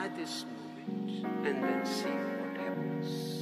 try this moment and then see what happens.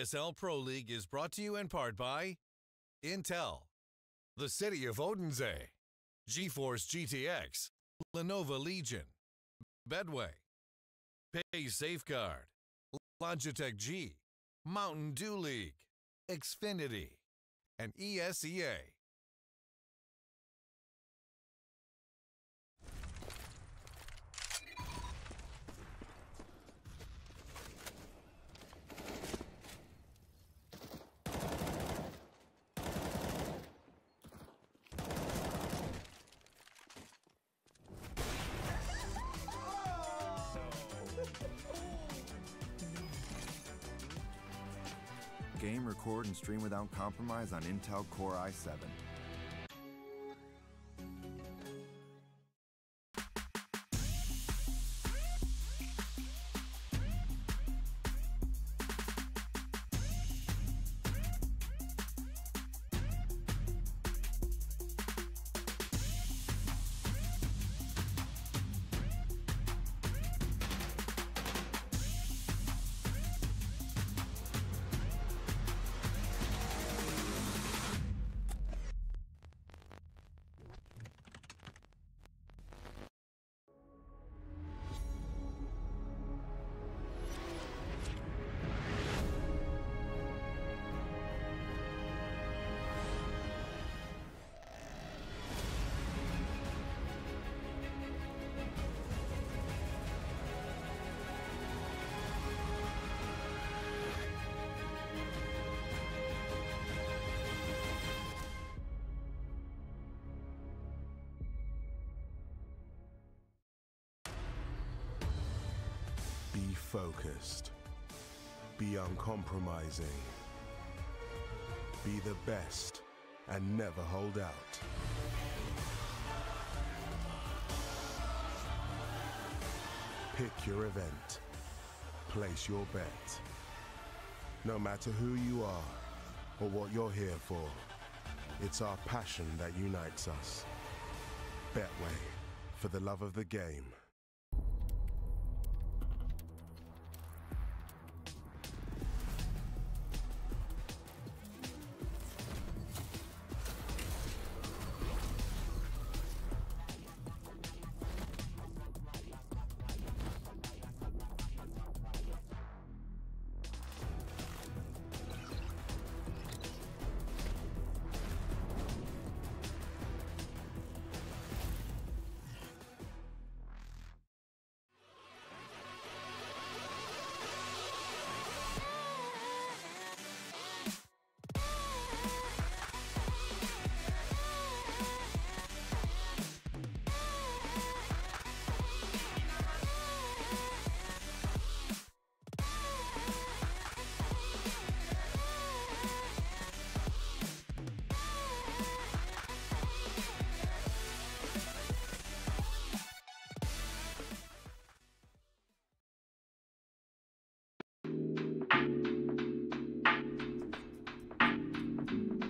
ESL Pro League is brought to you in part by Intel, the City of Odense, GeForce GTX, Lenovo Legion, Bedway, Pay Safeguard, Logitech G, Mountain Dew League, Xfinity, and ESEA. Game, record, and stream without compromise on Intel Core i7. Be focused. Be uncompromising. Be the best and never hold out. Pick your event. Place your bet. No matter who you are or what you're here for, it's our passion that unites us. Betway, for the love of the game.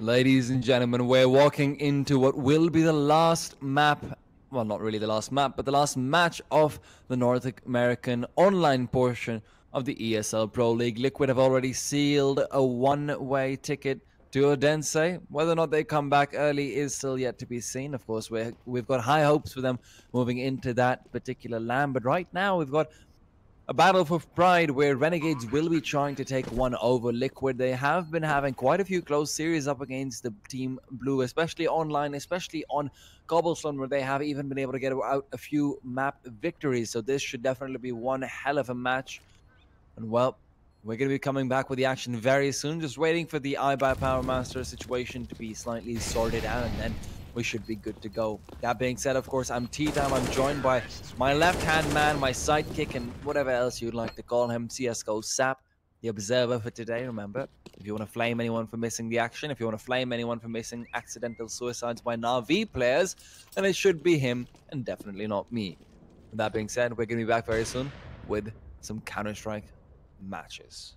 Ladies and gentlemen, we're walking into what will be the last map, well, not really the last map, but the last match of the North American online portion of the ESL Pro League. Liquid have already sealed a one-way ticket to Odense. Whether or not they come back early is still yet to be seen. Of course, we've got high hopes for them moving into that particular land, but right now we've got a battle for pride where Renegades will be trying to take one over Liquid. They have been having quite a few close series up against the Team Blue, especially online, especially on Cobblestone, where they have even been able to get out a few map victories. So this should definitely be one hell of a match. And well, we're going to be coming back with the action very soon. Just waiting for the iBuy Power Master situation to be slightly sorted out, and then we should be good to go. That being said, of course, I'm T-Tam. I'm joined by my left-hand man, my sidekick, and whatever else you'd like to call him, CSGO Sap, the observer for today. Remember, if you want to flame anyone for missing the action, if you want to flame anyone for missing accidental suicides by Na'Vi players, then it should be him and definitely not me. With that being said, we're going to be back very soon with some Counter-Strike matches.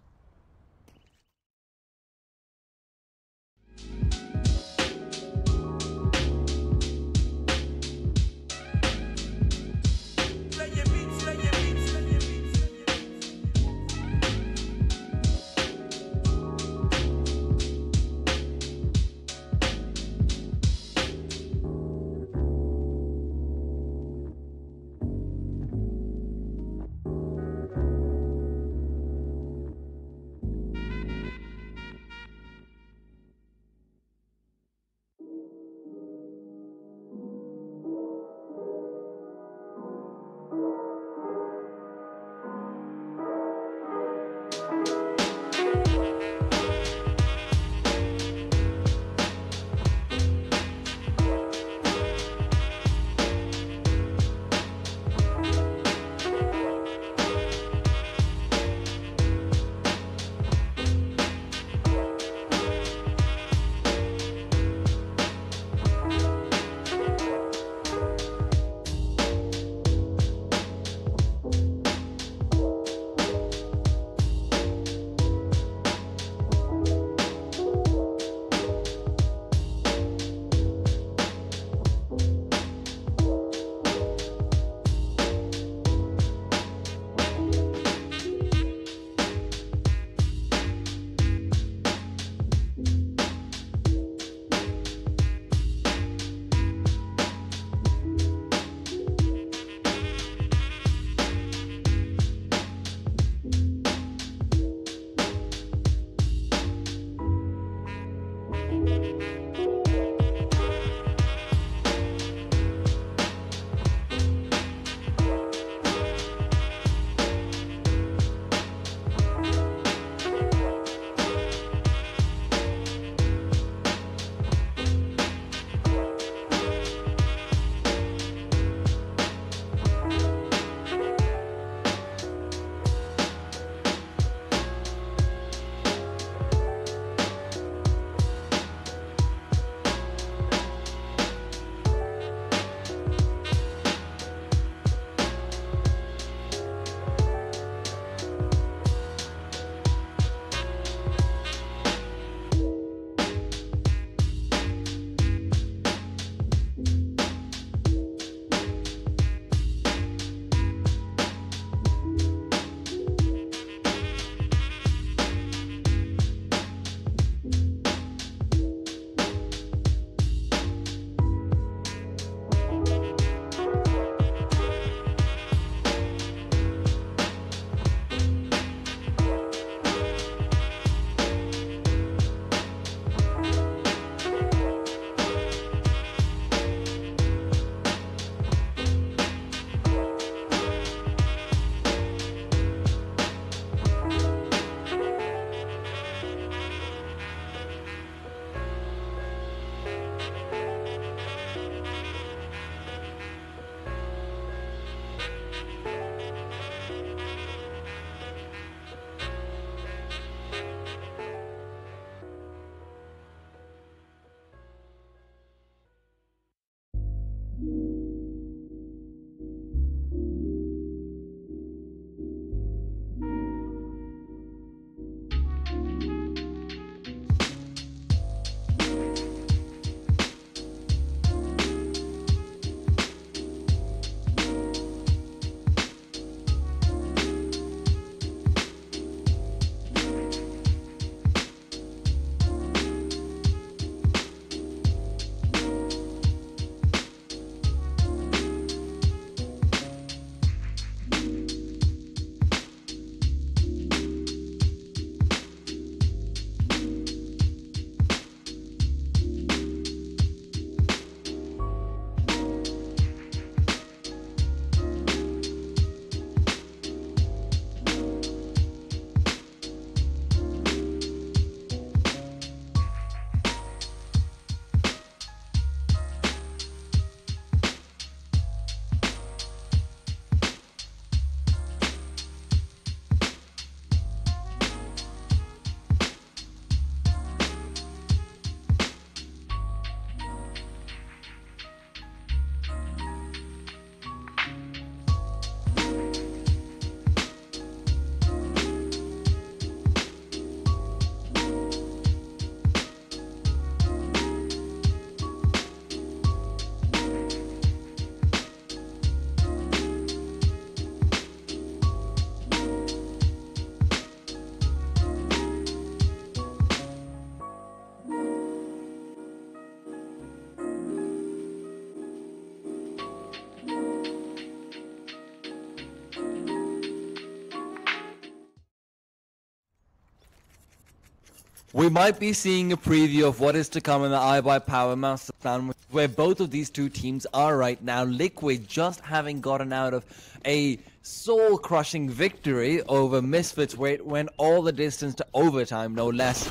We might be seeing a preview of what is to come in the iBuy Power Master Plan, where both of these two teams are right now. Liquid just having gotten out of a soul-crushing victory over Misfits, where it went all the distance to overtime, no less.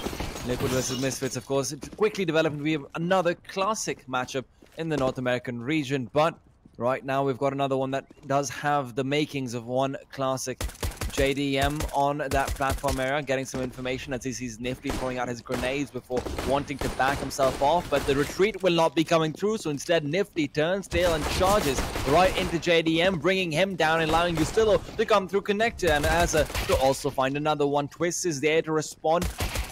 Liquid versus Misfits, of course, it quickly developed to be another classic matchup in the North American region, but right now we've got another one that does have the makings of one classic. JDM on that platform area, getting some information as he sees Nifty throwing out his grenades before wanting to back himself off, but the retreat will not be coming through, so instead Nifty turns tail and charges right into JDM, bringing him down and allowing Justillo to come through connector, and Asa to also find another one. Twist is there to respond,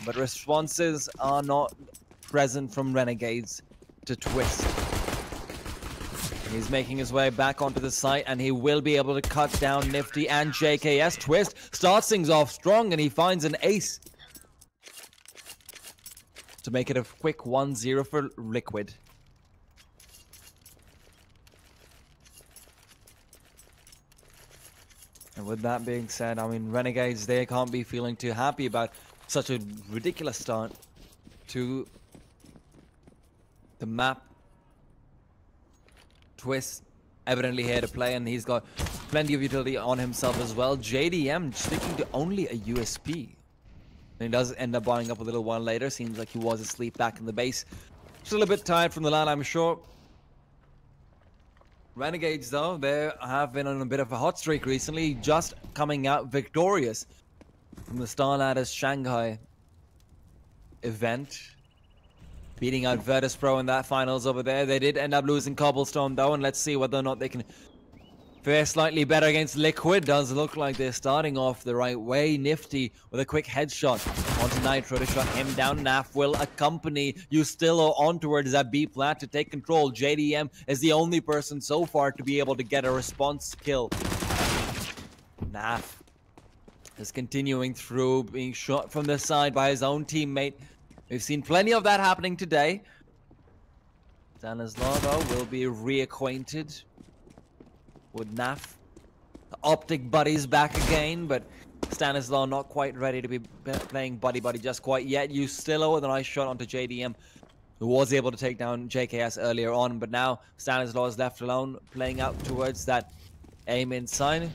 but responses are not present from Renegades to Twist. He's making his way back onto the site, and he will be able to cut down Nifty and JKS. Twist starts things off strong, and he finds an ace to make it a quick 1-0 for Liquid. And with that being said, I mean, Renegades, they can't be feeling too happy about such a ridiculous start to the map. Twist evidently here to play, and he's got plenty of utility on himself as well. JDM sticking to only a USP. And he does end up buying up a little while later. Seems like he was asleep back in the base. Still a bit tired from the LAN, I'm sure. Renegades, though, they have been on a bit of a hot streak recently, just coming out victorious from the Starladders Shanghai event, beating out Virtus Pro in that finals over there. They did end up losing Cobblestone, though, and let's see whether or not they can fare slightly better against Liquid. Does look like they're starting off the right way. Nifty with a quick headshot onto Nitro to shut him down. Naf will accompany Justillo on towards that B plat to take control. JDM is the only person so far to be able to get a response kill. Naf is continuing through, being shot from the side by his own teammate. We've seen plenty of that happening today. Stanislaw, though, will be reacquainted with Naf. The Optic buddies back again, but Stanislaw not quite ready to be playing buddy-buddy just quite yet. Justillo with a nice shot onto JDM, who was able to take down JKS earlier on, but now Stanislaw is left alone, playing out towards that aim inside.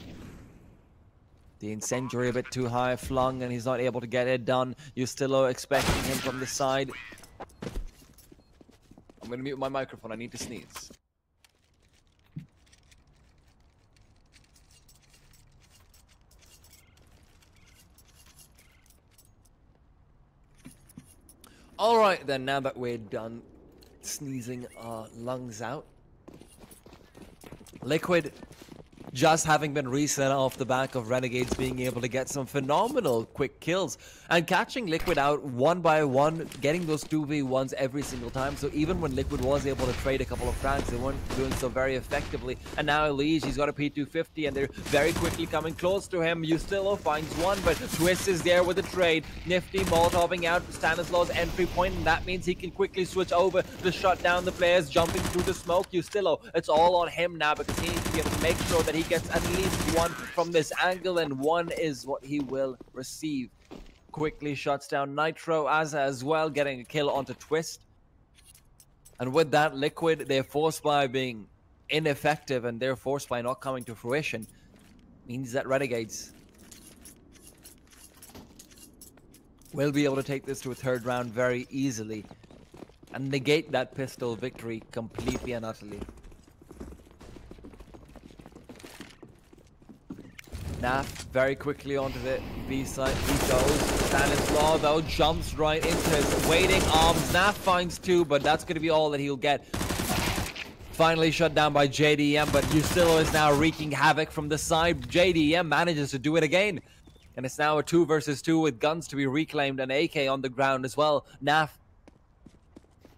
The incendiary a bit too high flung, and he's not able to get it done. Justillo expecting him from the side. I'm going to mute my microphone. I need to sneeze. Alright then, now that we're done sneezing our lungs out. Liquid just having been reset off the back of Renegades being able to get some phenomenal quick kills and catching Liquid out one by one, getting those 2v1s every single time. So even when Liquid was able to trade a couple of frags, they weren't doing so very effectively. And now Elige, he's got a P250, and they're very quickly coming close to him. Justillo finds one, but Twist is there with a trade. Nifty Molotoving out Stanislaw's entry point, and that means he can quickly switch over to shut down the players jumping through the smoke. Justillo, it's all on him now because he needs to be able to make sure that he gets at least one from this angle, and one is what he will receive. Quickly shuts down Nitro as well, getting a kill onto Twist. And with that, Liquid, their force by being ineffective and their force by not coming to fruition, means that Renegades will be able to take this to a third round very easily and negate that pistol victory completely and utterly. Naf very quickly onto the B side. He goes. Stanislaw, though, jumps right into his waiting arms. Naf finds two, but that's going to be all that he'll get. Finally shut down by JDM, but Justillo is now wreaking havoc from the side. JDM manages to do it again. And it's now a 2 versus 2 with guns to be reclaimed and AK on the ground as well. Naf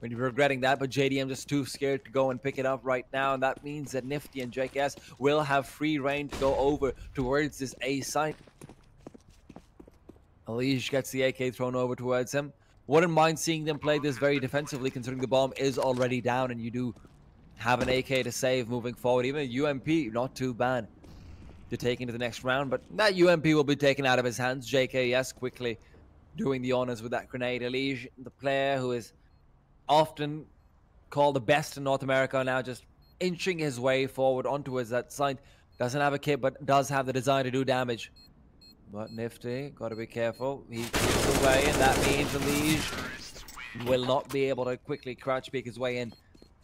really regretting that, but JDM just too scared to go and pick it up right now, and that means that Nifty and JKS will have free reign to go over towards this A site. Elige gets the AK thrown over towards him. Wouldn't mind seeing them play this very defensively, considering the bomb is already down and you do have an AK to save moving forward. Even a UMP, not too bad to take into the next round, but that UMP will be taken out of his hands. JKS quickly doing the honors with that grenade. Elige, the player who is often called the best in North America, now just inching his way forward onto that side. Doesn't have a kit, but does have the desire to do damage. But Nifty, got to be careful. He keeps away, and that means Elige will not be able to quickly crouch peek his way in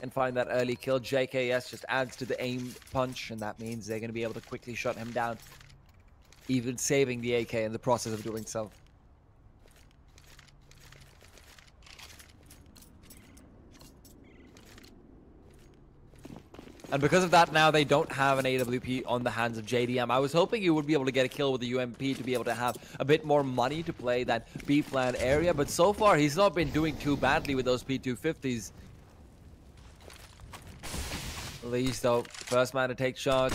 and find that early kill. JKS just adds to the aim punch, and that means they're going to be able to quickly shut him down, even saving the AK in the process of doing so. And because of that, now they don't have an AWP on the hands of JDM. I was hoping you would be able to get a kill with the UMP to be able to have a bit more money to play that B plan area, but so far he's not been doing too badly with those P250s. At least though, first man to take charge,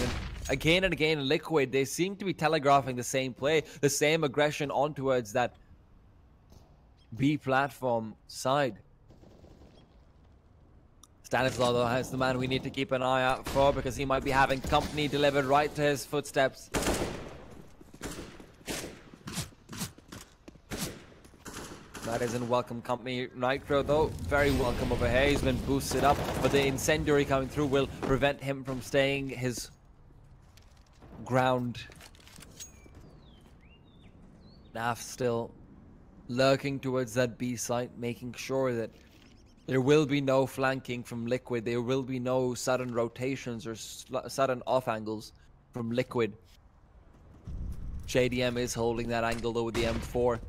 and again Liquid, they seem to be telegraphing the same play, the same aggression on towards that B platform side. Stanislaw, though, is the man we need to keep an eye out for, because he might be having company delivered right to his footsteps. That isn't welcome company. Nitro, though, very welcome over here. He's been boosted up, but the incendiary coming through will prevent him from staying his ground. Naf still lurking towards that B site, making sure that there will be no flanking from Liquid. There will be no sudden rotations or sudden off angles from Liquid. JDM is holding that angle though with the M4.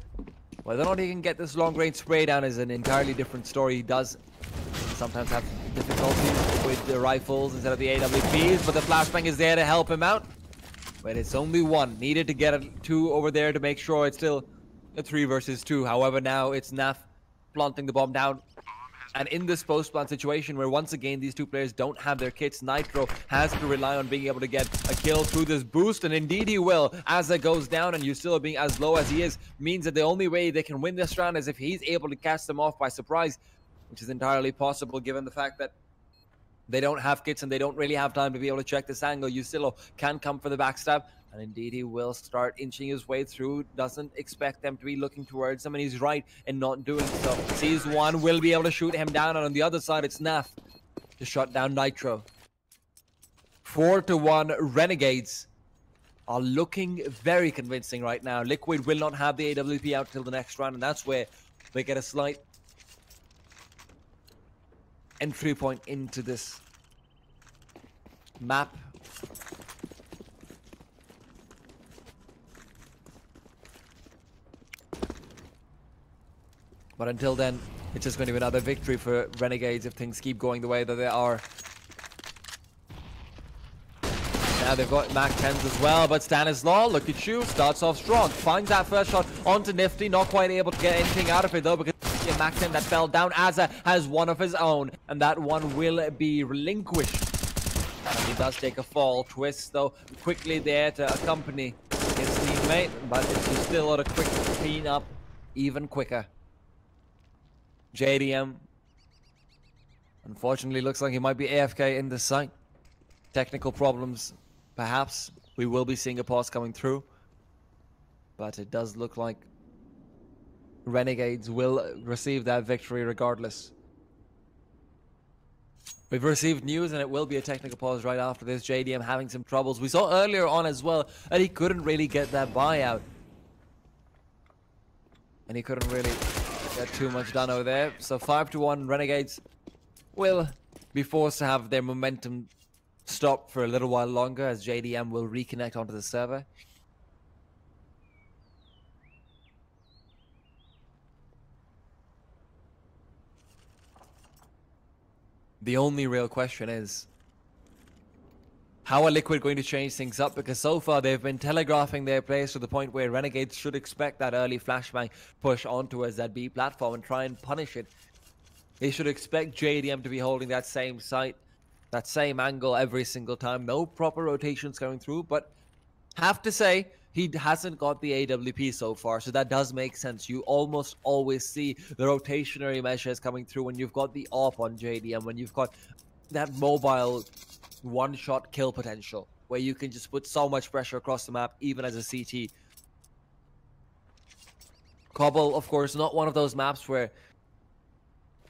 Whether or not he can get this long range spray down is an entirely different story. He does sometimes have difficulties with the rifles instead of the AWPs, but the flashbang is there to help him out. But it's only one. Needed to get a 2 over there to make sure it's still a 3 versus 2. However, now it's Naf planting the bomb down. And in this post-plant situation where once again these two players don't have their kits, Nitro has to rely on being able to get a kill through this boost, and indeed he will. As it goes down and Yusilo being as low as he is means that the only way they can win this round is if he's able to catch them off by surprise, which is entirely possible given the fact that they don't have kits and they don't really have time to be able to check this angle. Yusilo can come for the backstab, and indeed he will start inching his way through. Doesn't expect them to be looking towards him, and he's right in not doing so. Sees one, will be able to shoot him down, and on the other side it's Naf to shut down Nitro. 4-1 Renegades are looking very convincing right now. Liquid will not have the AWP out till the next round, and that's where they get a slight entry point into this map. But until then, it's just going to be another victory for Renegades if things keep going the way that they are. Now they've got Mac 10s as well, but Stanislaw, look at you, starts off strong. Finds that first shot onto Nifty, not quite able to get anything out of it though, because Mac 10 that fell down. Azza has one of his own, and that one will be relinquished. And he does take a fall. Twist though, quickly there to accompany his teammate, but it's still a quick clean up, even quicker. JDM, unfortunately, looks like he might be AFK in this site. Technical problems, perhaps. We will be seeing a pause coming through. But it does look like Renegades will receive that victory regardless. We've received news, and it will be a technical pause right after this. JDM having some troubles. We saw earlier on as well that he couldn't really get that buyout. And he couldn't really get too much done over there. So 5-1 Renegades will be forced to have their momentum stop for a little while longer as JDM will reconnect onto the server. The only real question is, how are Liquid going to change things up? Because so far they've been telegraphing their plays to the point where Renegades should expect that early flashbang push onto us that B platform and try and punish it. They should expect JDM to be holding that same site, that same angle every single time. No proper rotations going through, but have to say, he hasn't got the AWP so far, so that does make sense. You almost always see the rotationary measures coming through when you've got the AWP on JDM, when you've got that mobile one-shot kill potential, where you can just put so much pressure across the map, even as a CT. Cobble, of course, not one of those maps where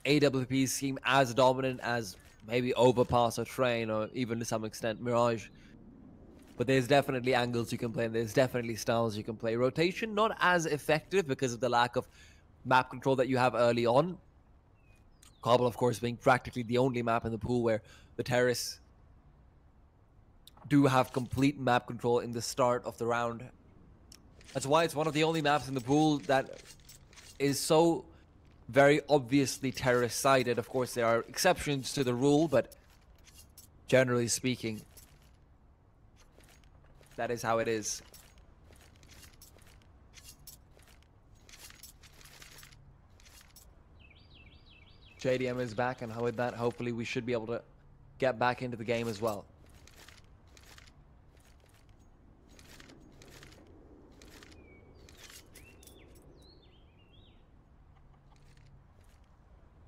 AWPs seem as dominant as maybe Overpass or Train, or even to some extent Mirage. But there's definitely angles you can play, and there's definitely styles you can play. Rotation, not as effective because of the lack of map control that you have early on. Cobble, of course, being practically the only map in the pool where the terrorists do have complete map control in the start of the round. That's why it's one of the only maps in the pool that is so very obviously terrorist-sided. Of course, there are exceptions to the rule, but generally speaking, that is how it is. JDM is back, and with that, hopefully we should be able to get back into the game as well.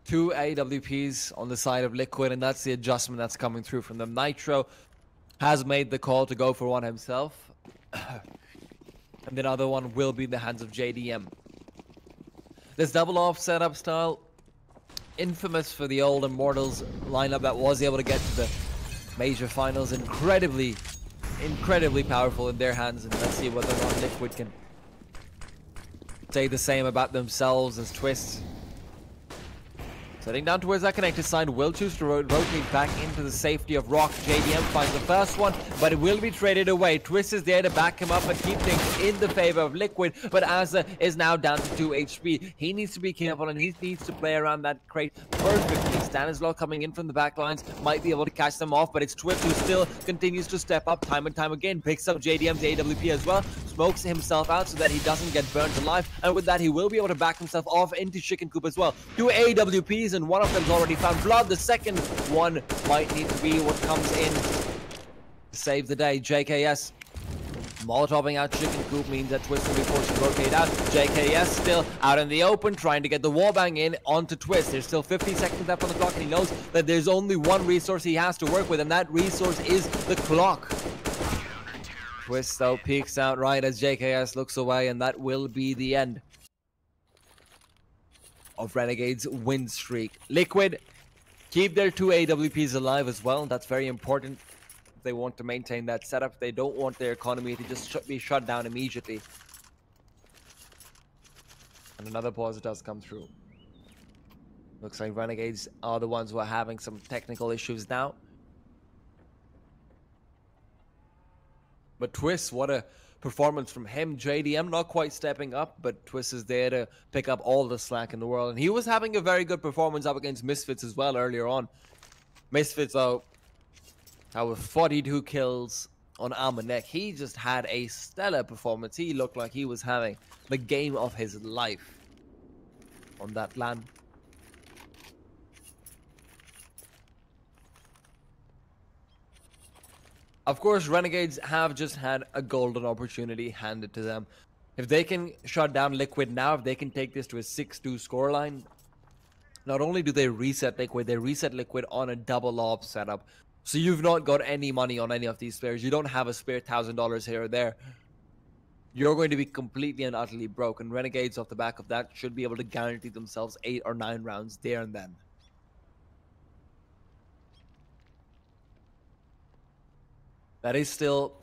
Two AWPs on the side of Liquid, and that's the adjustment that's coming through from them. Nitro has made the call to go for one himself. And the other one will be in the hands of JDM. This double off setup style, infamous for the old Immortals lineup that was able to get to the major finals. Incredibly powerful in their hands, and let's see whether or not Liquid can say the same about themselves as Twist. Setting down towards that connected side, will choose to rotate back into the safety of Rock. JDM finds the first one, but it will be traded away. Twist is there to back him up and keep things in the favor of Liquid, but Asa is now down to 2 HP. He needs to be careful, and he needs to play around that crate perfectly. Stanislaw coming in from the back lines might be able to catch them off, but it's Twist who still continues to step up time and time again. Picks up JDM's AWP as well, smokes himself out so that he doesn't get burnt alive, and with that he will be able to back himself off into Chicken Coop as well. 2 AWPs, and one of them's already found blood. The second one might need to be what comes in to save the day. JKS Molotoving out Chicken Coop means that Twist will be forced to rotate out. JKS still out in the open, trying to get the wallbang in onto Twist. There's still 50 seconds left on the clock, and he knows that there's only one resource he has to work with, and that resource is the clock. Twist, though, peeks out right as JKS looks away, and that will be the end of Renegades' win streak. Liquid keep their 2 AWPs alive as well. That's very important if they want to maintain that setup. They don't want their economy to just be shut down immediately. And another pause does come through. Looks like Renegades are the ones who are having some technical issues now. But Twist, what a performance from him. JDM not quite stepping up, but Twist is there to pick up all the slack in the world. And he was having a very good performance up against Misfits as well earlier on. Misfits, though, with 42 kills on Almanek, he just had a stellar performance. He looked like he was having the game of his life on that LAN. Of course, Renegades have just had a golden opportunity handed to them. If they can shut down Liquid now, if they can take this to a 6-2 scoreline, not only do they reset Liquid on a double op setup. So you've not got any money on any of these players. You don't have a spare $1,000 here or there. You're going to be completely and utterly broke. And Renegades, off the back of that, should be able to guarantee themselves 8 or 9 rounds there and then. That is still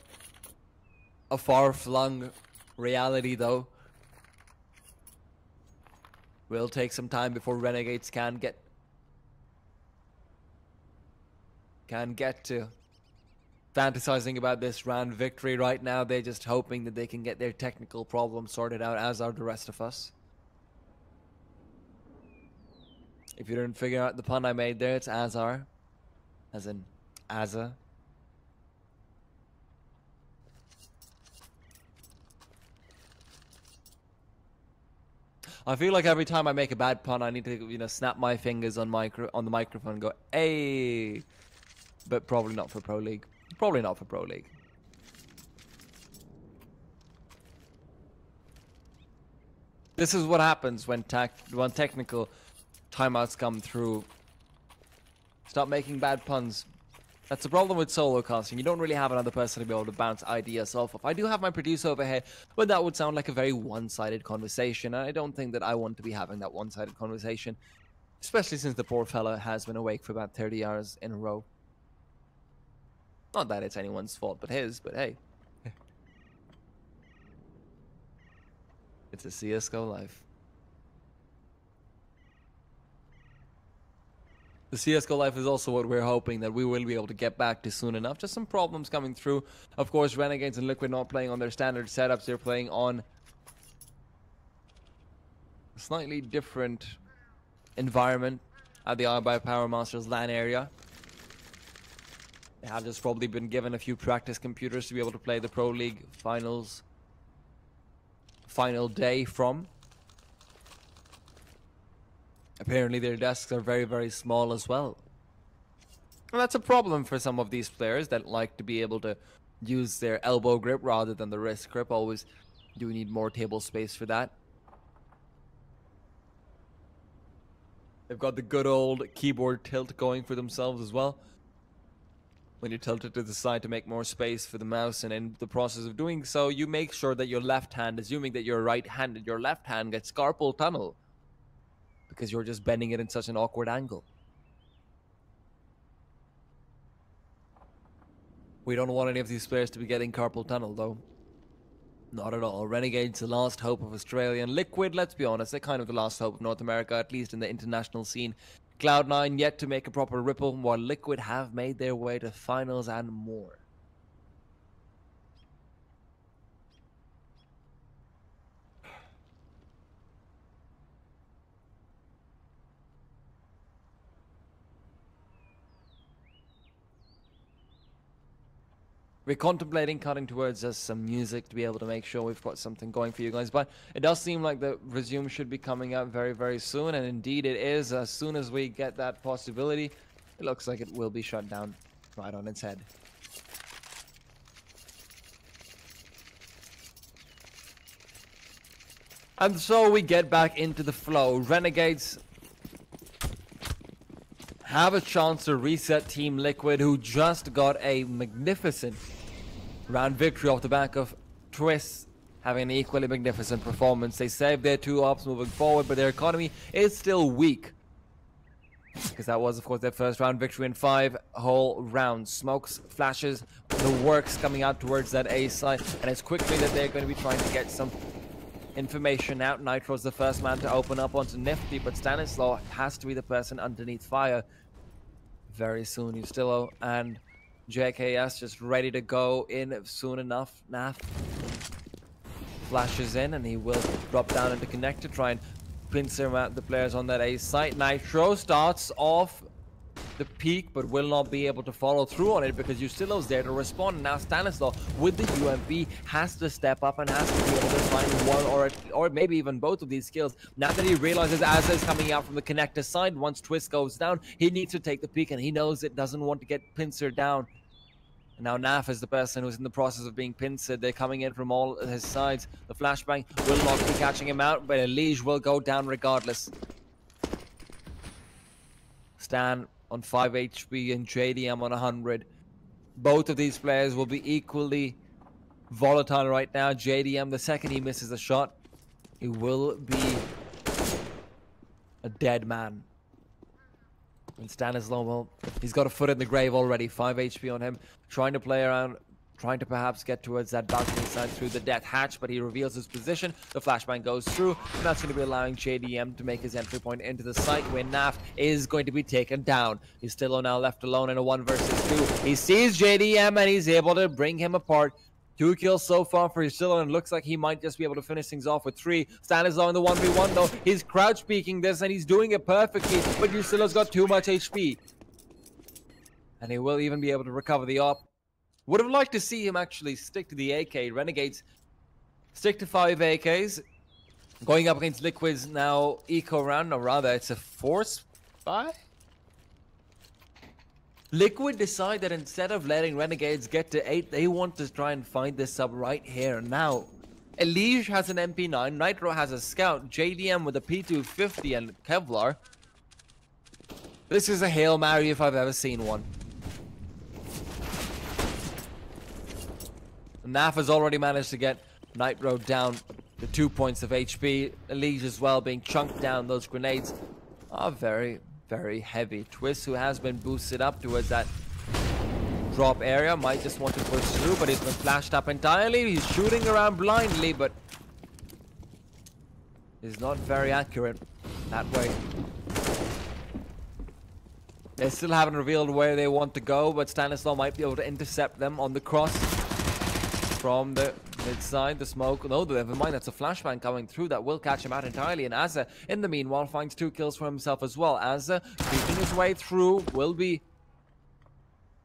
a far-flung reality, though. Will take some time before Renegades can get to fantasizing about this round victory. Right now, they're just hoping that they can get their technical problems sorted out, as are the rest of us. If you didn't figure out the pun I made there, it's Azar, as in Azza. I feel like every time I make a bad pun, I need to, snap my fingers on the microphone and go, "Hey!" But probably not for Pro League. Probably not for Pro League. This is what happens when technical timeouts come through. Stop making bad puns. That's the problem with solo casting. You don't really have another person to be able to bounce ideas off of. I do have my producer over here, but that would sound like a very one-sided conversation. And I don't think that I want to be having that one-sided conversation, especially since the poor fella has been awake for about 30 hours in a row. Not that it's anyone's fault but his, but hey. It's a CSGO life. The CSGO life is also what we're hoping that we will be able to get back to soon enough. Just some problems coming through. Of course, Renegades and Liquid not playing on their standard setups. They're playing on a slightly different environment at the iBuy Power Masters LAN area. They have just probably been given a few practice computers to be able to play the Pro League finals final day from. Apparently their desks are very, very small as well. And that's a problem for some of these players that like to be able to use their elbow grip rather than the wrist grip. Always do need more table space for that. They've got the good old keyboard tilt going for themselves as well. When you tilt it to the side to make more space for the mouse, and in the process of doing so, you make sure that your left hand, assuming that you're right-handed, your left hand gets carpal tunnel. Because you're just bending it in such an awkward angle. We don't want any of these players to be getting carpal tunnel, though. Not at all. Renegades, the last hope of Australia. And Liquid, let's be honest, they're kind of the last hope of North America, at least in the international scene. Cloud9 yet to make a proper ripple, while Liquid have made their way to finals and more. We're contemplating cutting towards us some music to be able to make sure we've got something going for you guys. But it does seem like the resume should be coming out very, very soon. And indeed it is. As soon as we get that possibility, it looks like it will be shut down right on its head. And so we get back into the flow. Renegades have a chance to reset Team Liquid, who just got a magnificent round victory off the back of Twist having an equally magnificent performance. They saved their two ops moving forward, but their economy is still weak. Because that was, of course, their first round victory in 5 whole rounds. Smokes, flashes, the works coming out towards that A side, and it's quickly that they're going to be trying to get some information out. Nitro's the first man to open up onto Nifty, but Stanislaw has to be the person underneath fire very soon. Ustillo and JKS just ready to go in soon enough. Naf flashes in, and he will drop down into connect to try and pincer out the players on that A site. Nitro starts off the peak, but will not be able to follow through on it because Ustillo's there to respond. And now Stanislaw with the UMP has to step up and has to be able to find one or maybe even both of these skills. Now that he realizes Azza is coming out from the connector side, once Twist goes down, he needs to take the peak, and he knows it doesn't want to get pincered down. And now Naf is the person who's in the process of being pincered. They're coming in from all his sides. The flashbang will not be catching him out, but Elige will go down regardless. Stan on 5 HP and JDM on 100. Both of these players will be equally volatile right now. JDM, the second he misses a shot, he will be a dead man. And Stanislaw, well, he's got a foot in the grave already. 5 HP on him, trying to play around, trying to perhaps get towards that balcony side through the death hatch, but he reveals his position. The flashbang goes through, and that's going to be allowing JDM to make his entry point into the site where Naf is going to be taken down. He's still now left alone in a 1 versus 2. He sees JDM, and he's able to bring him apart. 2 kills so far for Ustillo, and looks like he might just be able to finish things off with 3. Stanislaw in the 1v1 though. He's crouch peeking this, and he's doing it perfectly, but Ustillo's got too much HP. And he will even be able to recover the op. Would have liked to see him actually stick to the AK. Renegades stick to 5 AKs. Going up against Liquid's now eco round, or rather it's a force buy? Liquid decide that instead of letting Renegades get to 8, they want to try and find this sub right here and now. Elige has an MP9, Nitro has a Scout, JDM with a P250 and Kevlar. This is a Hail Mary if I've ever seen one. Naf has already managed to get Nitro down to 2 points of HP. Elise as well being chunked down. Those grenades are very, very heavy. Twist, who has been boosted up towards that drop area, might just want to push through, but he's been flashed up entirely. He's shooting around blindly, but is not very accurate that way. They still haven't revealed where they want to go, but Stanislaw might be able to intercept them on the cross from the mid side. The smoke, no, never mind, that's a flashbang coming through that will catch him out entirely. And Azza, in the meanwhile, finds 2 kills for himself as well. Azza, creeping his way through, will be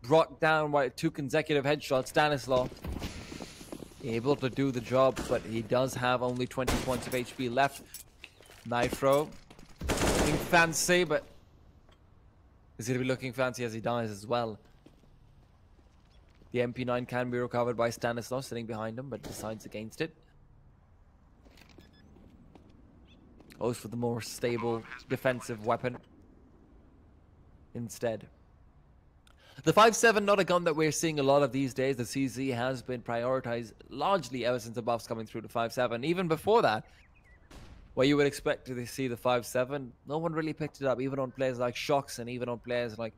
brought down by 2 consecutive headshots. Stanislaw able to do the job, but he does have only 20 points of HP left. Nitro looking fancy, but is he to be looking fancy as he dies as well? The MP9 can be recovered by Stanislaw sitting behind him, but decides against it. Goes for the more stable defensive weapon instead. The 5.7, not a gun that we're seeing a lot of these days. The CZ has been prioritized largely ever since the buffs coming through the 5.7. Even before that, where you would expect to see the 5.7, no one really picked it up, even on players like Shocks and even on players like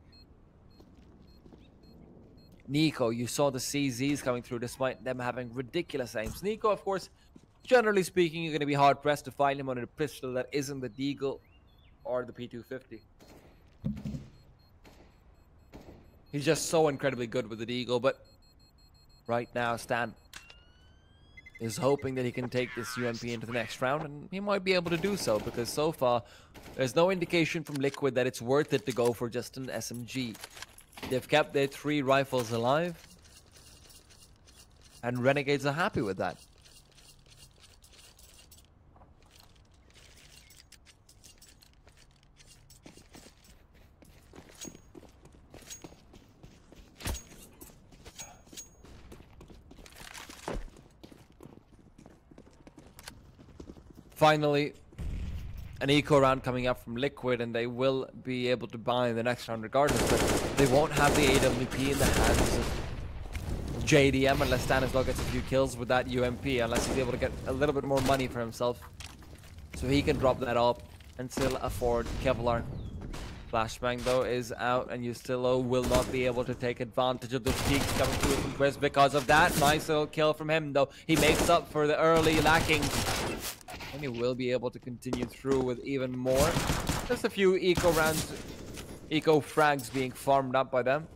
Nico. You saw the CZs coming through despite them having ridiculous aims. Nico, of course, generally speaking, you're going to be hard-pressed to find him on a pistol that isn't the Deagle or the P250. He's just so incredibly good with the Deagle, but right now, Stan is hoping that he can take this UMP into the next round, and he might be able to do so, because so far, there's no indication from Liquid that it's worth it to go for just an SMG. They've kept their 3 rifles alive, and Renegades are happy with that. Finally, an eco round coming up from Liquid, and they will be able to buy the next round regardless, but they won't have the AWP in the hands of JDM unless Stanislaw gets a few kills with that UMP, unless he's able to get a little bit more money for himself so he can drop that up and still afford Kevlar. Flashbang though is out, and Ustilo will not be able to take advantage of those peaks coming through from Chris because of that. Nice little kill from him though. He makes up for the early lacking, and he will be able to continue through with even more. Just a few eco rounds, eco frags being farmed up by them.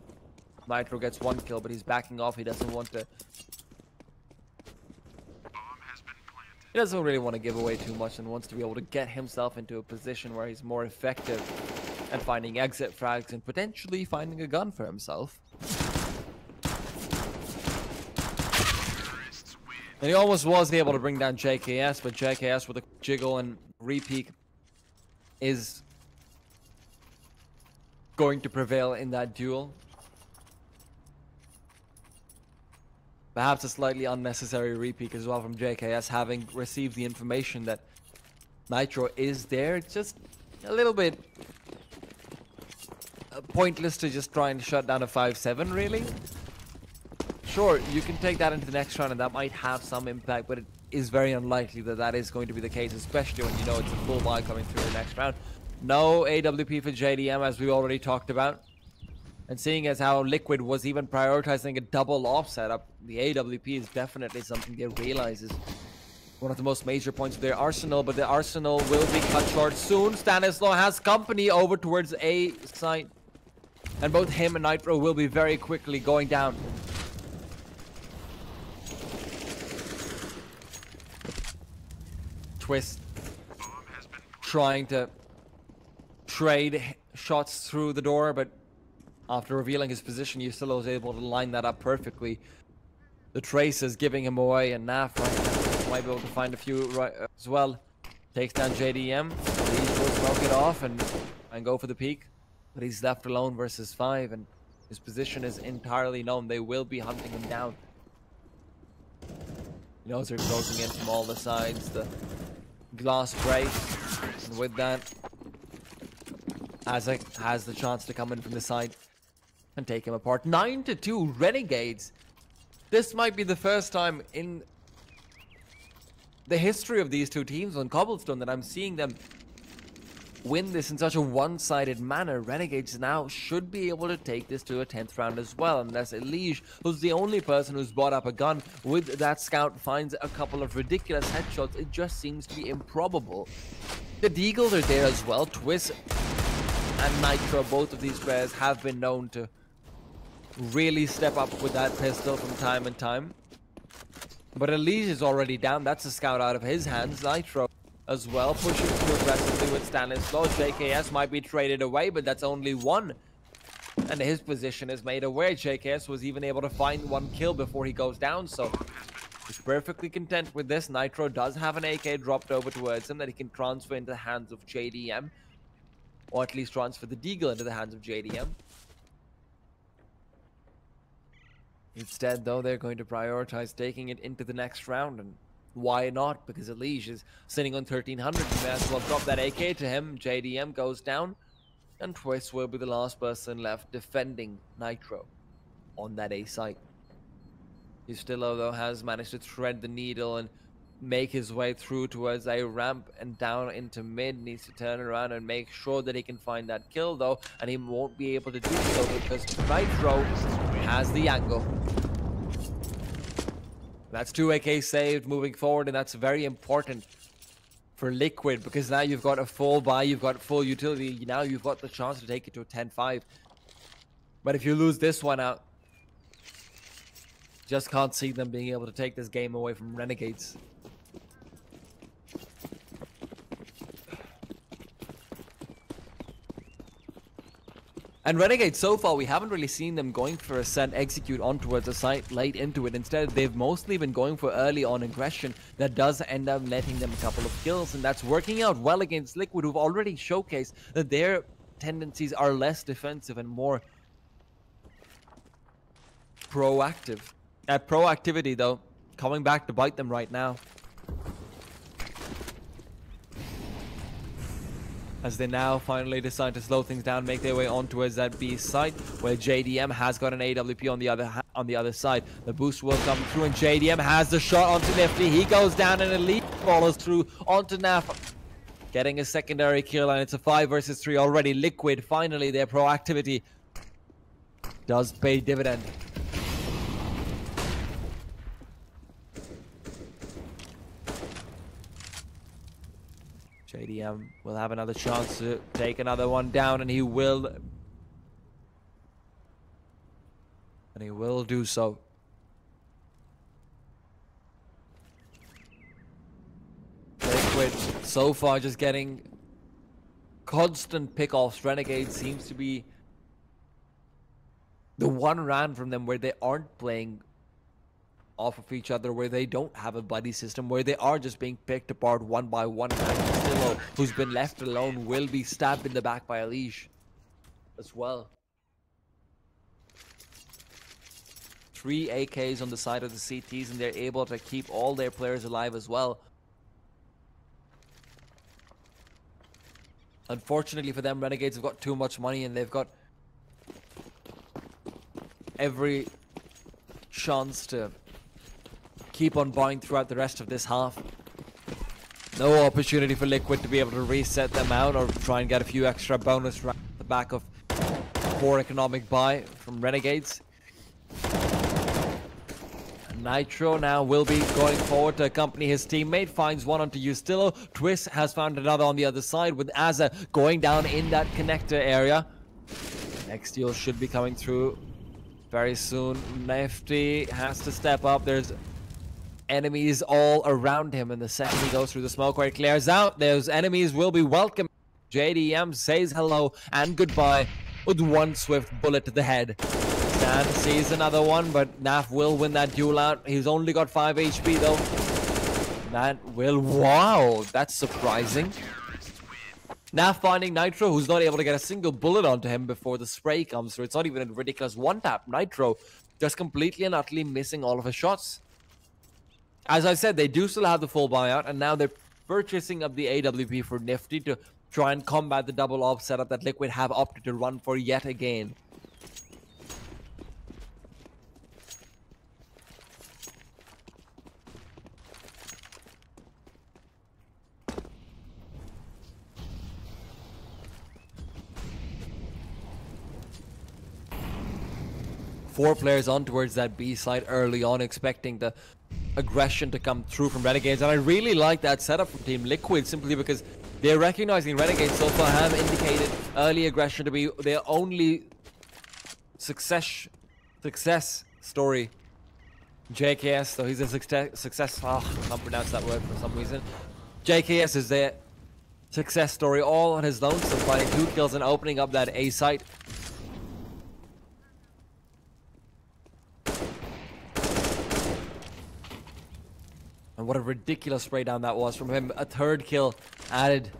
Nitro gets 1 kill, but he's backing off. He doesn't want to. He doesn't really want to give away too much and wants to be able to get himself into a position where he's more effective at finding exit frags and potentially finding a gun for himself. And he almost was able to bring down JKS, but JKS with a jiggle and repeak is going to prevail in that duel. Perhaps a slightly unnecessary repeak as well from JKS, having received the information that Nitro is there. It's just a little bit pointless to just try and shut down a 5-7, really. Sure, you can take that into the next round and that might have some impact, but it is very unlikely that that is going to be the case, especially when you know it's a full buy coming through the next round. No AWP for JDM, as we already talked about. And seeing as how Liquid was even prioritizing a double off setup, the AWP is definitely something they realize is one of the most major points of their arsenal, but the arsenal will be cut short soon. Stanislaw has company over towards A site, and both him and Nitro will be very quickly going down. Twist trying to trade shots through the door, but after revealing his position, Ustilo was able to line that up perfectly. The trace is giving him away, and Naf right now might be able to find a few right as well. Takes down JDM. He will smoke it off and go for the peak, but he's left alone versus 5, and his position is entirely known. They will be hunting him down. He knows they're closing in from all the sides. The glass breaks, and with that, Azek has the chance to come in from the side and take him apart. 9-2 Renegades this might be the first time in the history of these two teams on Cobblestone that I'm seeing them win this in such a one-sided manner. Renegades now should be able to take this to a 10th round as well, unless Elige, who's the only person who's brought up a gun with that scout, finds a couple of ridiculous headshots. It just seems to be improbable. The Deagles are there as well. Twist and Nitro, both of these players have been known to really step up with that pistol from time and time. But Elige is already down. That's a scout out of his hands. Nitro as well, pushing too aggressively with Stanislaw. JKS might be traded away, but that's only one. And his position is made aware. JKS was even able to find one kill before he goes down, so he's perfectly content with this. Nitro does have an AK dropped over towards him that he can transfer into the hands of JDM. Or at least transfer the Deagle into the hands of JDM. Instead, though, they're going to prioritize taking it into the next round, and why not? Because Elige is sitting on 1300. You may as well drop that AK to him. JDM goes down, and Twist will be the last person left defending Nitro on that A site. Justillo, though, has managed to thread the needle and make his way through towards a ramp and down into mid. Needs to turn around and make sure that he can find that kill, though, and he won't be able to do so because Nitro has the angle. That's 2 AK saved moving forward, and that's very important for Liquid because now you've got a full buy, you've got full utility, now you've got the chance to take it to a 10-5. But if you lose this one out, just can't see them being able to take this game away from Renegades. And Renegades, so far, we haven't really seen them going for a set execute on towards a site late into it. Instead, they've mostly been going for early on aggression that does end up letting them a couple of kills. And that's working out well against Liquid, who've already showcased that their tendencies are less defensive and more proactive. That proactivity, though, coming back to bite them right now. As they now finally decide to slow things down, make their way on towards that B site, where JDM has got an AWP on the other side. The boost will come through, and JDM has the shot onto Nifty. He goes down, and Elite follows through onto Naf, getting a secondary kill, and it's a 5 versus 3 already. Liquid, finally, their proactivity does pay dividend. JDM will have another chance to take another one down, and he will. And he will do so. Liquid so far just getting constant pickoffs. Renegade seems to be the one round from them where they aren't playing off of each other, where they don't have a buddy system, where they are just being picked apart one by one. Castillo, who's been left alone, will be stabbed in the back by Elige as well. 3 AKs on the side of the CTs, and they're able to keep all their players alive as well. Unfortunately for them, Renegades have got too much money, and they've got every chance to keep on buying throughout the rest of this half. No opportunity for Liquid to be able to reset them out or try and get a few extra bonus rounds at the back of poor economic buy from Renegades. And Nitro now will be going forward to accompany his teammate. Finds one onto Justillo. Twist has found another on the other side with Azza going down in that connector area. Next deal should be coming through very soon. Nifty has to step up. There's enemies all around him, and the second he goes through the smoke where it clears out, those enemies will be welcome. JDM says hello and goodbye with one swift bullet to the head. Stan sees another one, but Naf will win that duel out. He's only got 5 HP though. That will, wow, that's surprising. Naf finding Nitro, who's not able to get a single bullet onto him before the spray comes through. It's not even a ridiculous one-tap. Nitro just completely and utterly missing all of his shots. As I said, they do still have the full buyout, and now they're purchasing up the AWP for Nifty to try and combat the double op setup that Liquid have opted to run for yet again. 4 players on towards that B side early on, expecting the aggression to come through from Renegades. And I really like that setup from Team Liquid, simply because they're recognizing Renegades so far have indicated early aggression to be their only success story. JKS, though he's a success. I can't pronounce that word for some reason. JKS is their success story all on his lonesome, finding 2 kills and opening up that A site. And what a ridiculous spray down that was from him. A 3rd kill added.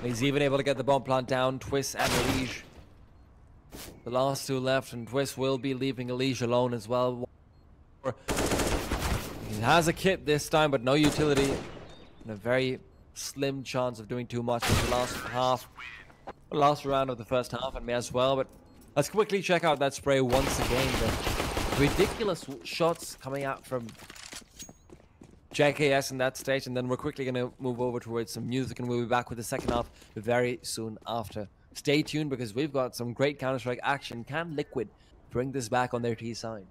He's even able to get the bomb plant down. Twist and Elige, the last 2 left, and Twist will be leaving Elige alone as well. He has a kit this time, but no utility, and a very slim chance of doing too much in the last half, the last round of the first half, and me as well. But let's quickly check out that spray once again. The ridiculous shots coming out from JKS in that stage, and then we're quickly going to move over towards some music, and we'll be back with the second half very soon after. Stay tuned, because we've got some great Counter-Strike action. Can Liquid bring this back on their T side?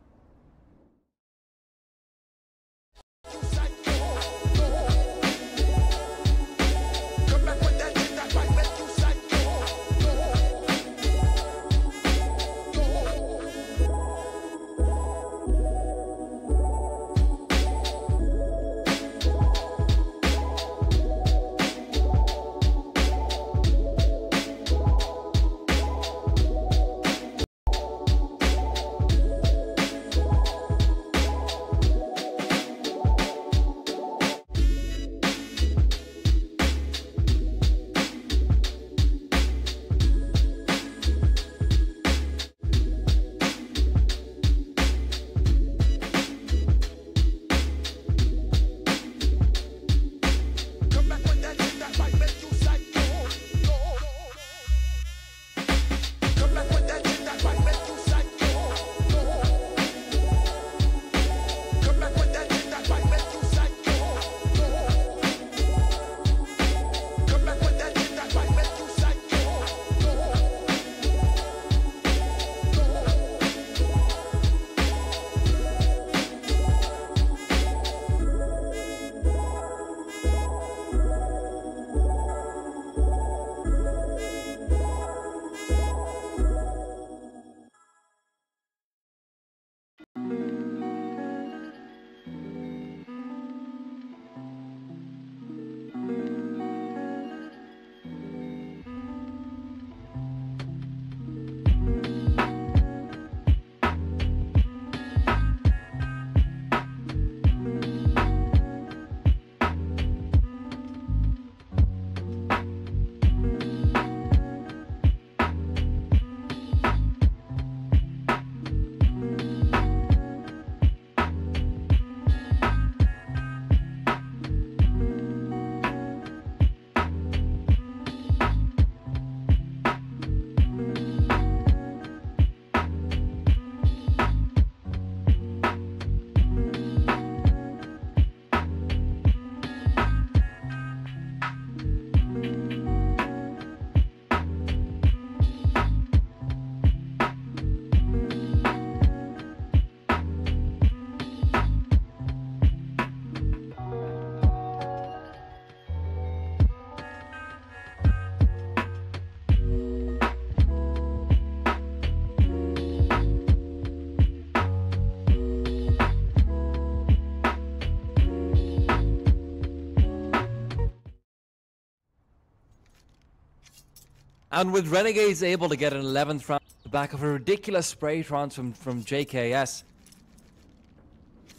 And with Renegades able to get an 11th round on the back of a ridiculous spray trance from JKS,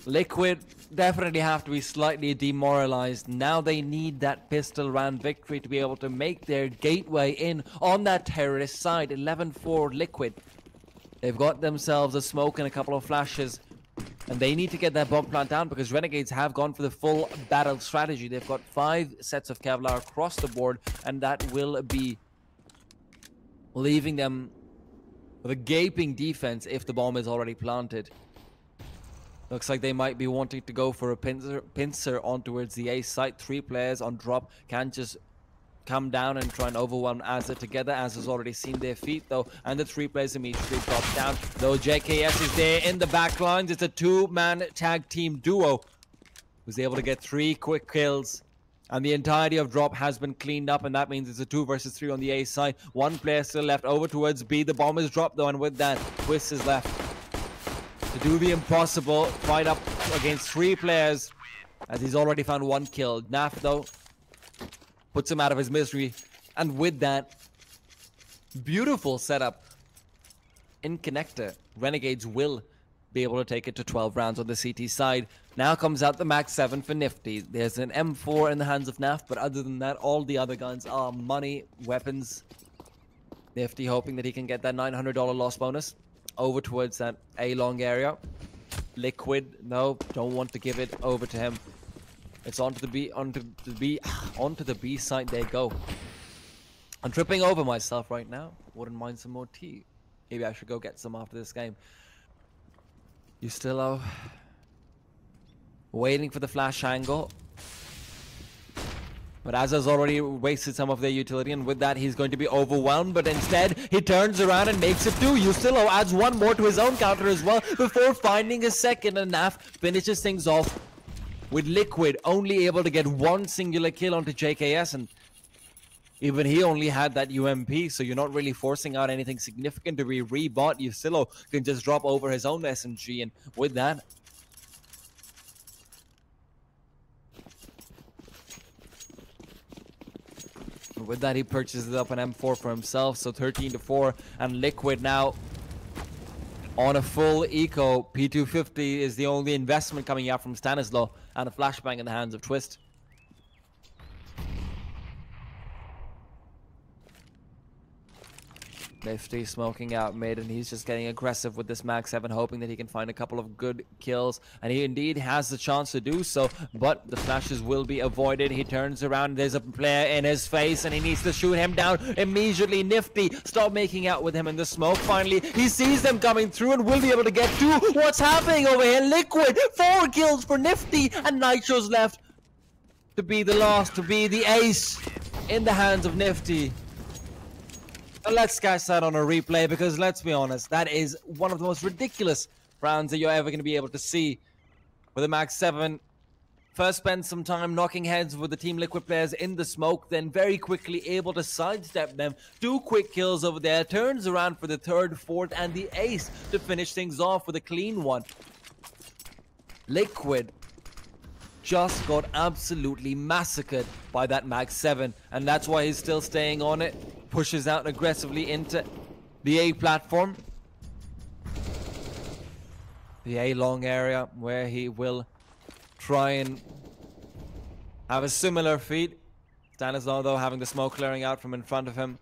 Liquid definitely have to be slightly demoralized. Now they need that pistol round victory to be able to make their gateway in on that terrorist side. 11-4 Liquid. They've got themselves a smoke and a couple of flashes, and they need to get that bomb plant down because Renegades have gone for the full battle strategy. They've got 5 sets of Kevlar across the board, and that will be leaving them with a gaping defense if the bomb is already planted. Looks like they might be wanting to go for a pincer on towards the A site. 3 players on drop. Can't just come down and try and overwhelm Azza together. Azza's already seen their feet though, and the 3 players immediately drop down. Though JKS is there in the back lines, it's a 2-man tag team duo who's able to get 3 quick kills. And the entirety of drop has been cleaned up, and that means it's a 2 versus 3 on the A side. 1 player still left over towards B. The bomb is dropped though, and with that, Twist is left to do the impossible, fight up against 3 players, as he's already found 1 kill. Naf though puts him out of his misery, and with that, beautiful setup in connector. Renegades will be able to take it to 12 rounds on the CT side. Now comes out the Max 7 for Nifty. There's an M4 in the hands of Naf, but other than that, all the other guns are money weapons. Nifty hoping that he can get that $900 loss bonus over towards that A long area. Liquid, no, don't want to give it over to him. It's onto the B side. There you go. I'm tripping over myself right now. Wouldn't mind some more tea. Maybe I should go get some after this game. You still are waiting for the flash angle. But Azza's already wasted some of their utility, and with that, he's going to be overwhelmed. But instead, he turns around and makes it 2. Yustilo adds 1 more to his own counter as well before finding a second. And Naf finishes things off with Liquid only able to get 1 singular kill onto JKS. And even he only had that UMP, so you're not really forcing out anything significant to be rebought. Yustilo can just drop over his own SMG, and with that, he purchases up an M4 for himself, so 13-4, and Liquid now on a full eco. P250 is the only investment coming out from Stanislaw, and a flashbang in the hands of Twist. Nifty smoking out mid, and he's just getting aggressive with this Mag 7, hoping that he can find a couple of good kills, and he indeed has the chance to do so, but the flashes will be avoided. He turns around, there's a player in his face, and he needs to shoot him down immediately. Nifty, stop making out with him in the smoke. Finally, he sees them coming through and will be able to get 2. What's happening over here? Liquid, 4 kills for Nifty, and Nitro's left to be the last, to be the ace in the hands of Nifty. Let's catch that on a replay, because let's be honest, that is one of the most ridiculous rounds that you're ever going to be able to see. With the Max 7, first spend some time knocking heads with the Team Liquid players in the smoke, then very quickly able to sidestep them. 2 quick kills over there, turns around for the 3rd, 4th, and the ace to finish things off with a clean one. Liquid just got absolutely massacred by that Mag 7, and that's why he's still staying on it. Pushes out aggressively into the A platform, the A long area, where he will try and have a similar feat. Stanislaw, though, having the smoke clearing out from in front of him,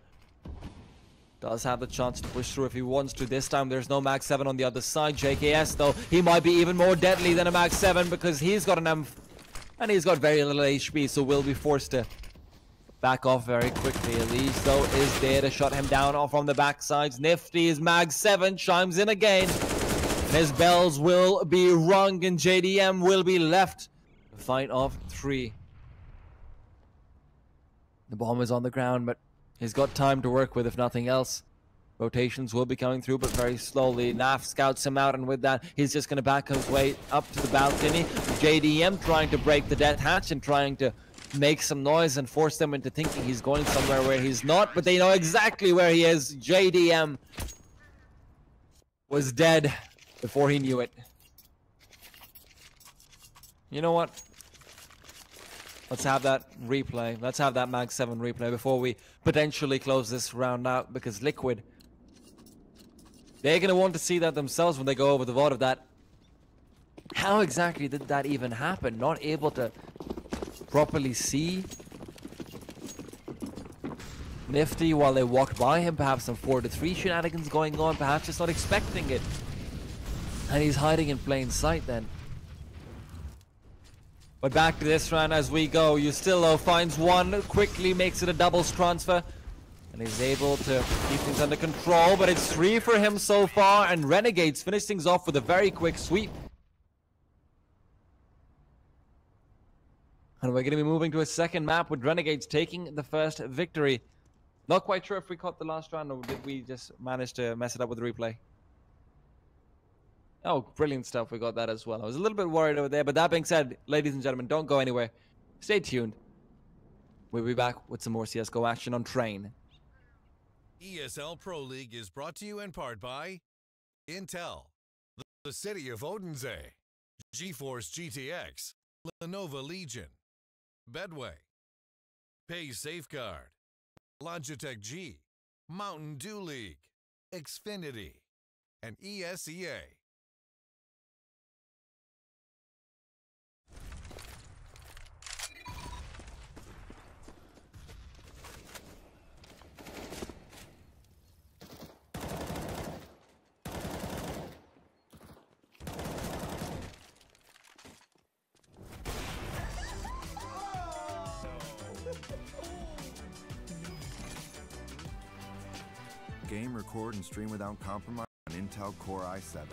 does have the chance to push through if he wants to. This time there's no Mag 7 on the other side. JKS, though, he might be even more deadly than a Mag 7, because he's got an M and he's got very little HP, so will be forced to back off very quickly. Elise, though, is there to shut him down off from the backsides. Nifty's Mag 7 chimes in again. His bells will be rung, and JDM will be left to fight off 3. The bomb is on the ground, but he's got time to work with, if nothing else. Rotations will be coming through, but very slowly. Naf scouts him out, and with that, he's just going to back his way up to the balcony. JDM trying to break the death hatch and trying to make some noise and force them into thinking he's going somewhere where he's not, but they know exactly where he is. JDM was dead before he knew it. You know what? Let's have that replay. Let's have that Mag 7 replay before we potentially close this round out, because Liquid, they're going to want to see that themselves when they go over the VOD of that. How exactly did that even happen? Not able to properly see Nifty while they walked by him. Perhaps some 4-3 shenanigans going on. Perhaps just not expecting it. And he's hiding in plain sight then. But back to this round as we go. Yustilo finds 1, quickly makes it a doubles transfer, and he's able to keep things under control. But it's 3 for him so far, and Renegades finish things off with a very quick sweep. And we're going to be moving to a second map with Renegades taking the first victory. Not quite sure if we caught the last round or did we just manage to mess it up with the replay. Oh, brilliant stuff. We got that as well. I was a little bit worried over there. But that being said, ladies and gentlemen, don't go anywhere. Stay tuned. We'll be back with some more CSGO action on Train. ESL Pro League is brought to you in part by Intel, the City of Odense, GeForce GTX, Lenovo Legion, Bedway, Pay Safeguard, Logitech G, Mountain Dew League, Xfinity, and ESEA. Game, record, and stream without compromise on Intel Core i7.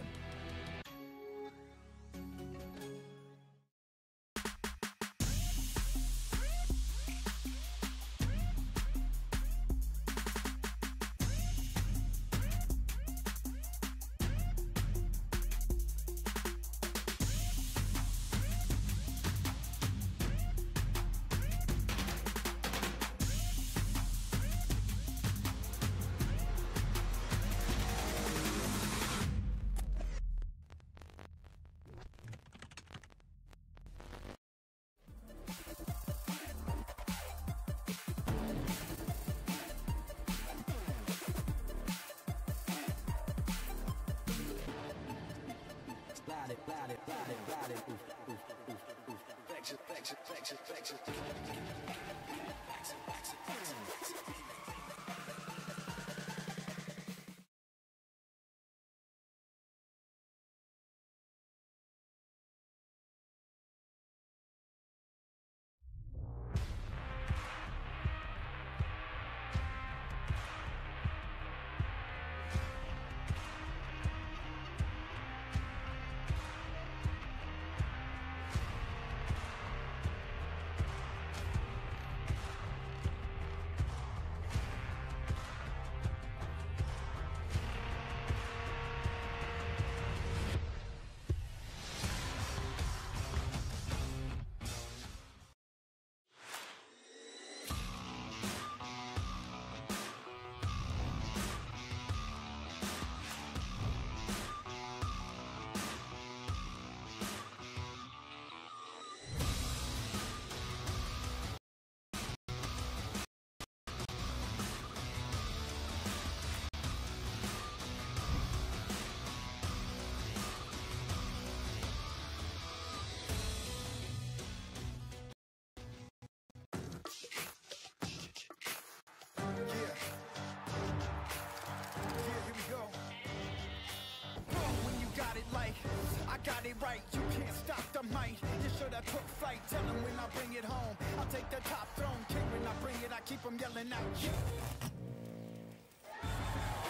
Got it right, you can't stop the might. You should have took flight, tell them when I bring it home. I'll take the top throne, king when I bring it, I keep them yelling out, yeah.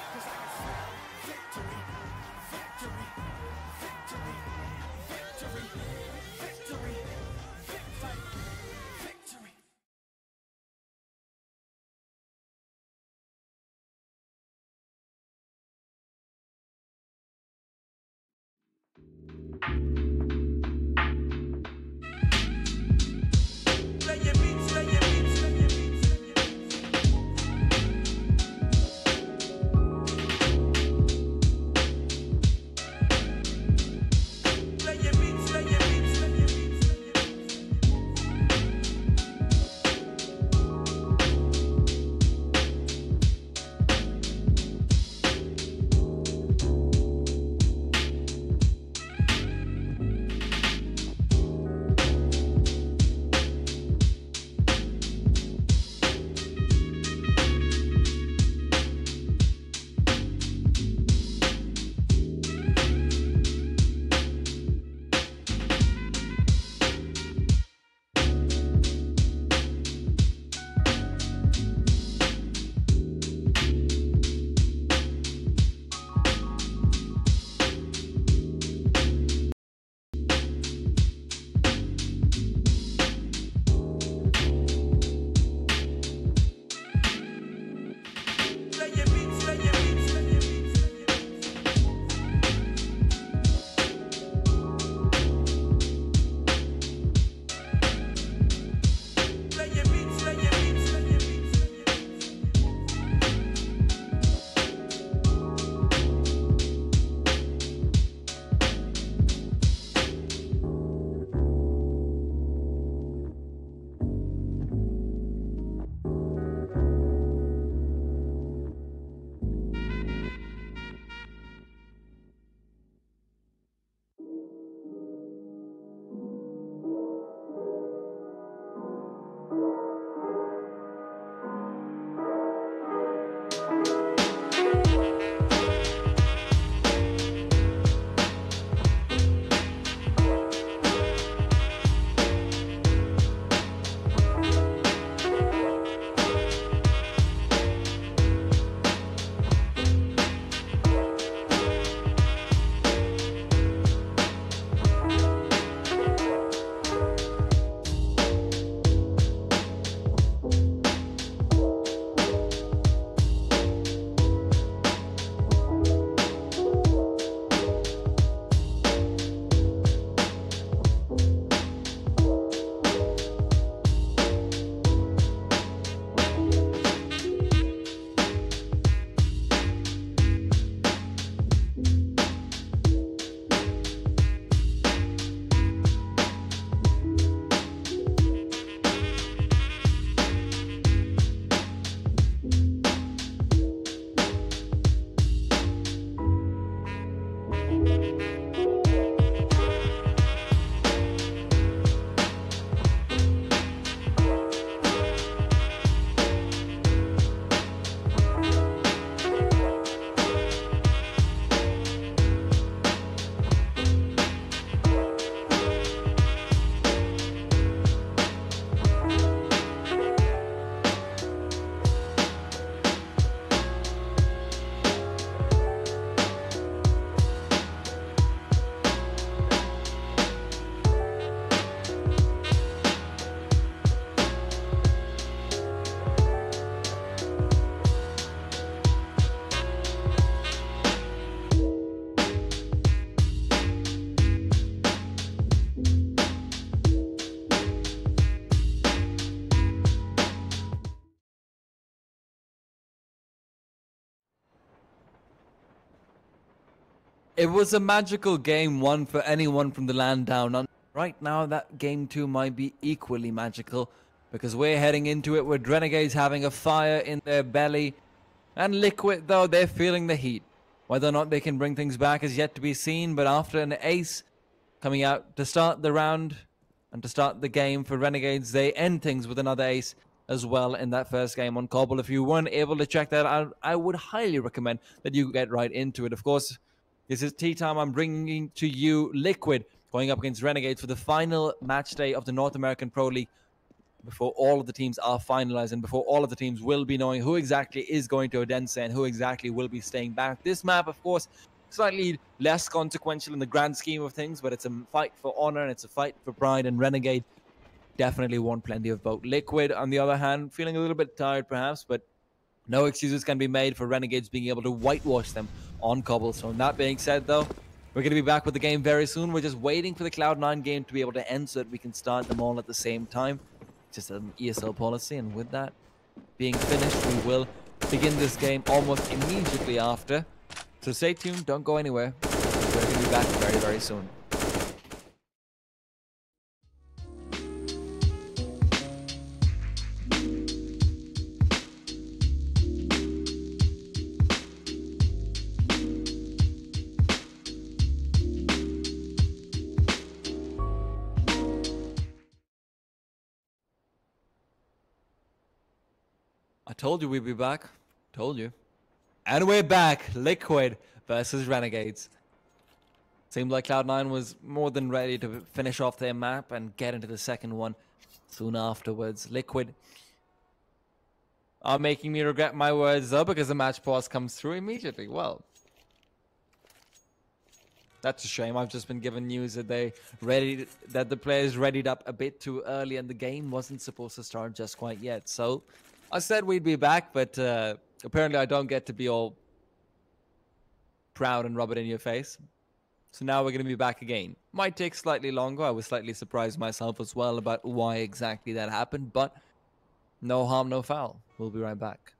Cause I can smell victory, victory, victory, victory, victory, victory, victory. It was a magical game one for anyone from the land down under. Right now, that game two might be equally magical because we're heading into it with Renegades having a fire in their belly. And Liquid, though, they're feeling the heat. Whether or not they can bring things back is yet to be seen, but after an ace coming out to start the round and to start the game for Renegades, they end things with another ace as well in that first game on Cobble. If you weren't able to check that out, I would highly recommend that you get right into it. Of course, this is tea time. I'm bringing to you Liquid going up against Renegades for the final match day of the North American Pro League before all of the teams are finalized and before all of the teams will be knowing who exactly is going to Odense and who exactly will be staying back. This map, of course, slightly less consequential in the grand scheme of things, but it's a fight for honor and it's a fight for pride, and Renegade definitely want plenty of vote. Liquid, on the other hand, feeling a little bit tired perhaps, but no excuses can be made for Renegades being able to whitewash them on Cobblestone. That being said, though, we're going to be back with the game very soon. We're just waiting for the Cloud9 game to be able to end so that we can start them all at the same time. Just an ESL policy, and with that being finished, we will begin this game almost immediately after. So stay tuned, don't go anywhere. We're going to be back very, very soon. I told you we'd be back. Told you. And we're back. Liquid versus Renegades. Seemed like Cloud9 was more than ready to finish off their map and get into the second one soon afterwards. Liquid are making me regret my words, though, because the match pause comes through immediately. Well, that's a shame. I've just been given news that that the players readied up a bit too early and the game wasn't supposed to start just quite yet. So I said we'd be back, but apparently I don't get to be all proud and rub it in your face. So now we're going to be back again. Might take slightly longer. I was slightly surprised myself as well about why exactly that happened, but no harm, no foul. We'll be right back.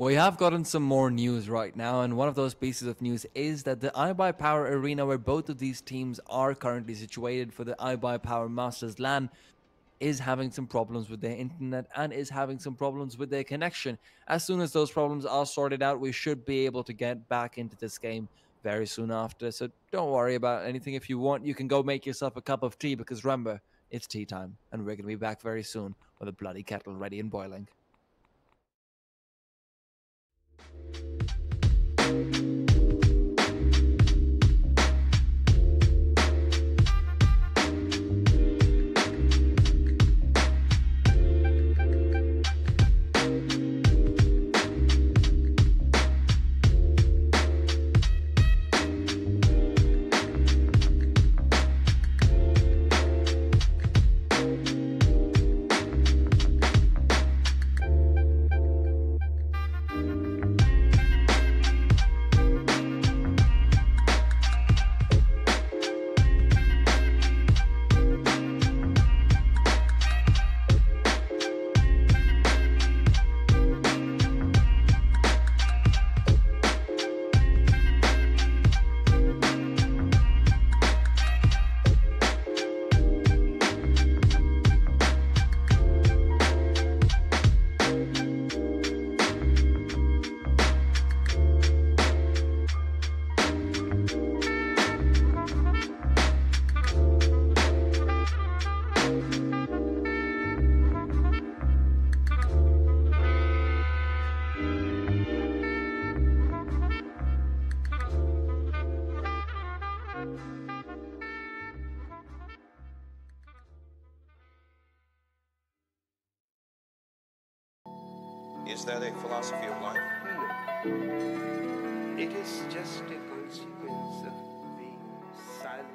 We have gotten some more news right now, and one of those pieces of news is that the iBuyPower arena where both of these teams are currently situated for the iBuyPower Masters LAN is having some problems with their internet and is having some problems with their connection. As soon as those problems are sorted out, we should be able to get back into this game very soon after. So don't worry about anything. If you want, you can go make yourself a cup of tea, because remember, it's tea time, and we're going to be back very soon with a bloody kettle ready and boiling. Is that a philosophy of life? No. It is just a consequence of being silent.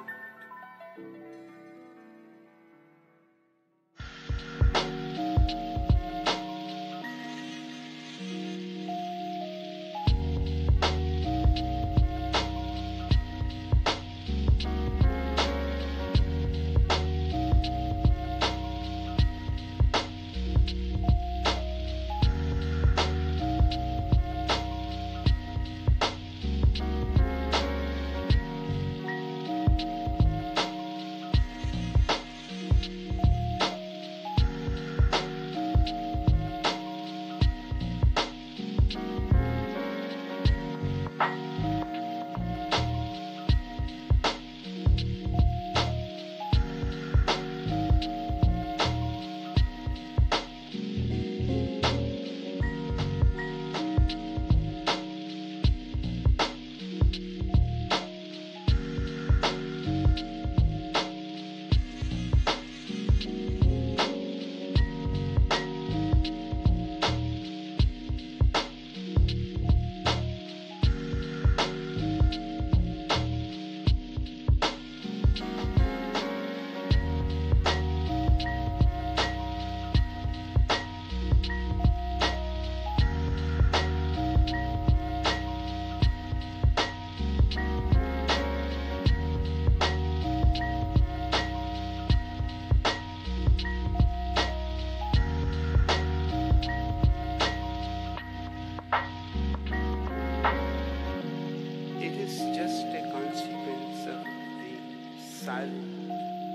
It is just a consequence of being silent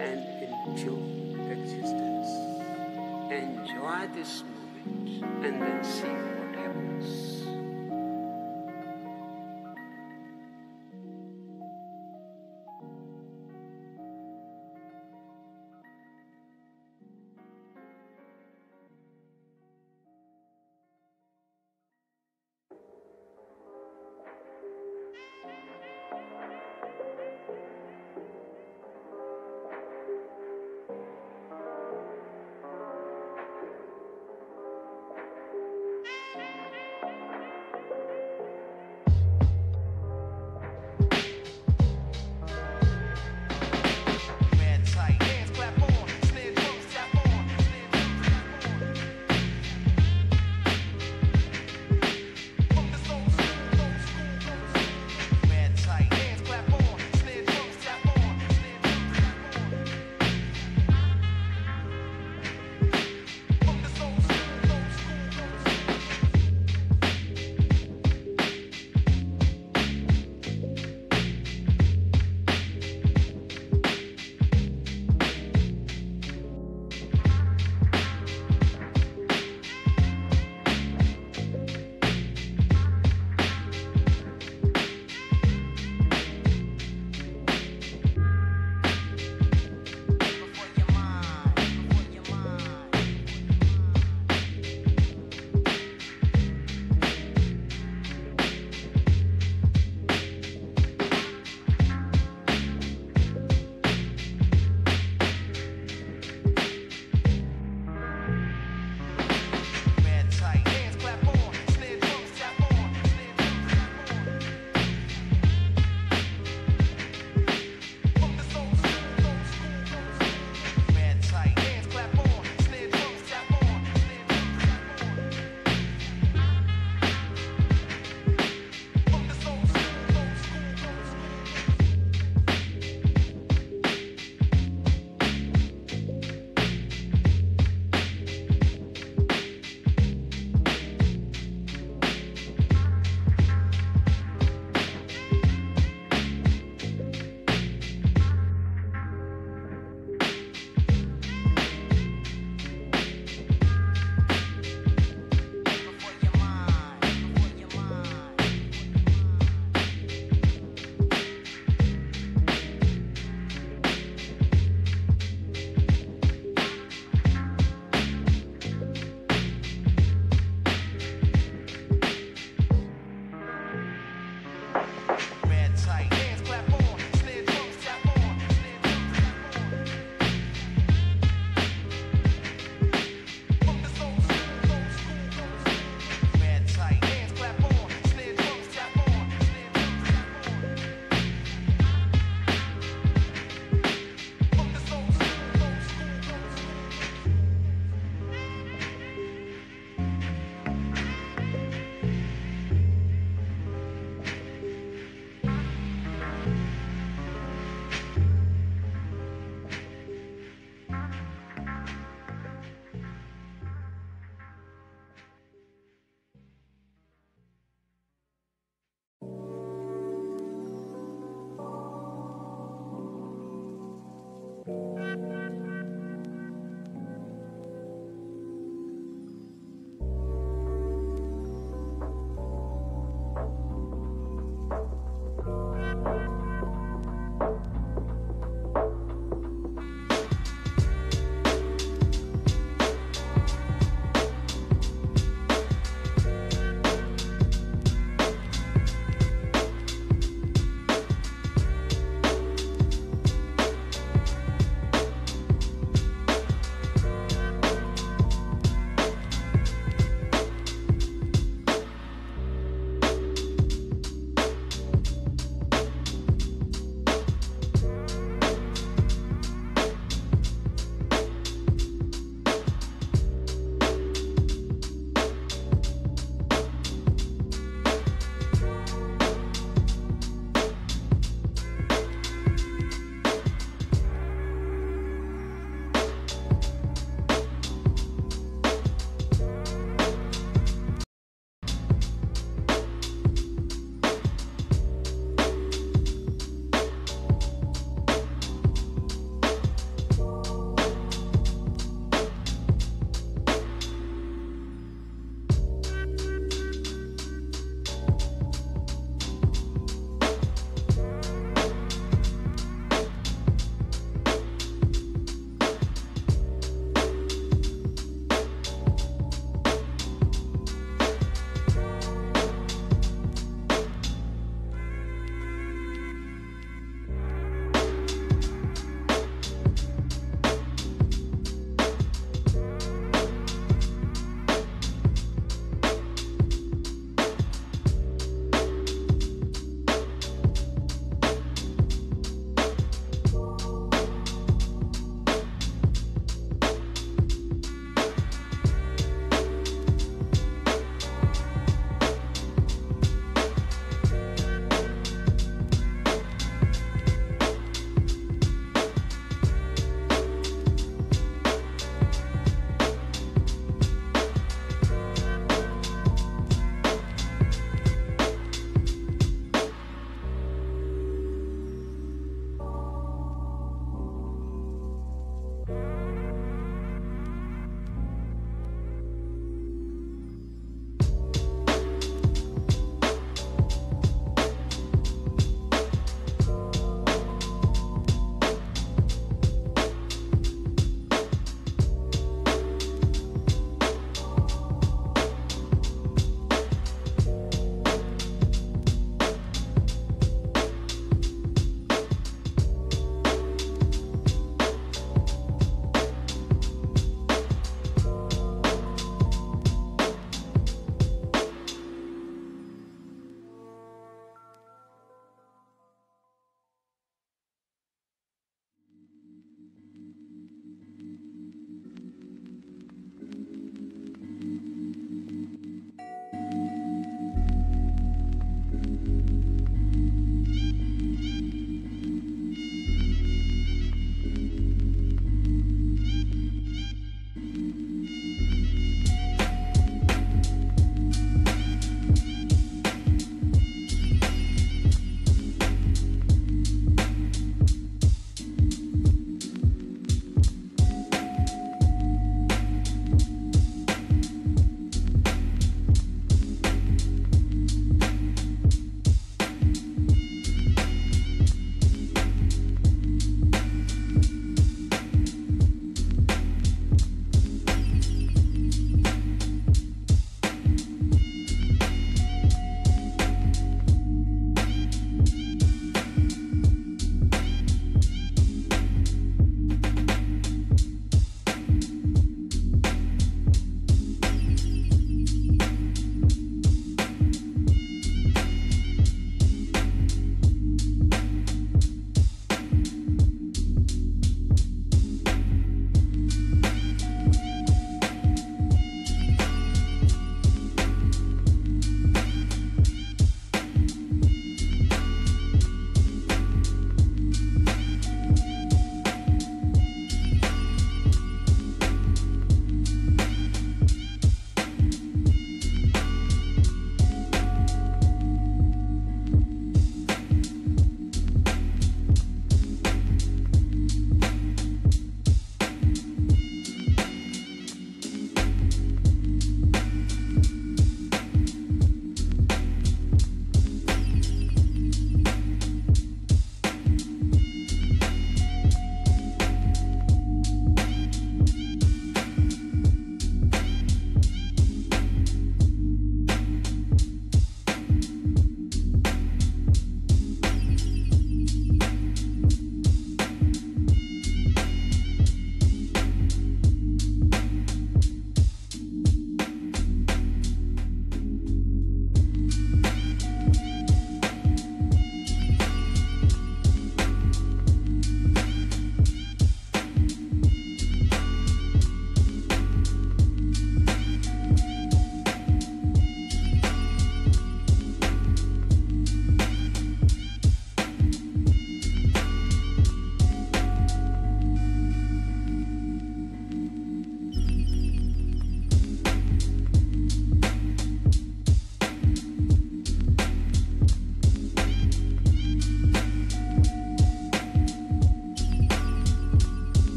and enjoy existence. Enjoy this moment and then see what happens.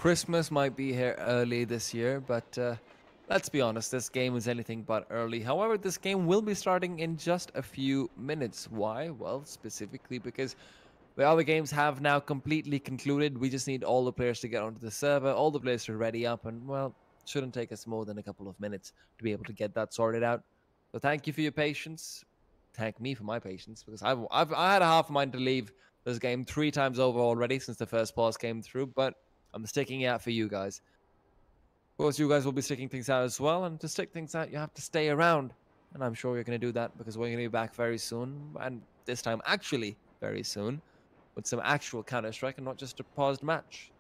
Christmas might be here early this year, but let's be honest, this game is anything but early. However, this game will be starting in just a few minutes. Why? Well, specifically because the other games have now completely concluded. We just need all the players to get onto the server, all the players to ready up, and, well, shouldn't take us more than a couple of minutes to be able to get that sorted out. So thank you for your patience. Thank me for my patience, because I had a half mind to leave this game 3 times over already since the first pause came through, but I'm sticking it out for you guys. Of course, you guys will be sticking things out as well, and to stick things out, you have to stay around. And I'm sure you're going to do that, because we're going to be back very soon, and this time actually very soon, with some actual Counter-Strike and not just a paused match.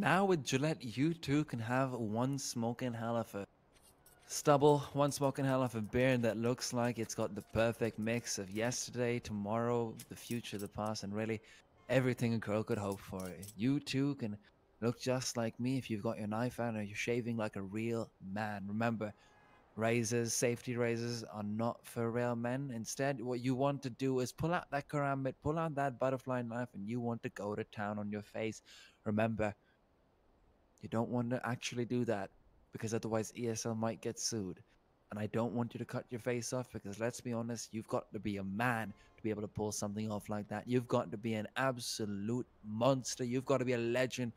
Now with Gillette, you too can have one smoking hell of a stubble, one smoking hell of a beer that looks like it's got the perfect mix of yesterday, tomorrow, the future, the past, and really everything a girl could hope for. You too can look just like me if you've got your knife out and you're shaving like a real man. Remember, razors, safety razors are not for real men. Instead, what you want to do is pull out that karambit, pull out that butterfly knife, and you want to go to town on your face. Remember, you don't want to actually do that because otherwise ESL might get sued. And I don't want you to cut your face off because let's be honest, you've got to be a man to be able to pull something off like that. You've got to be an absolute monster. You've got to be a legend.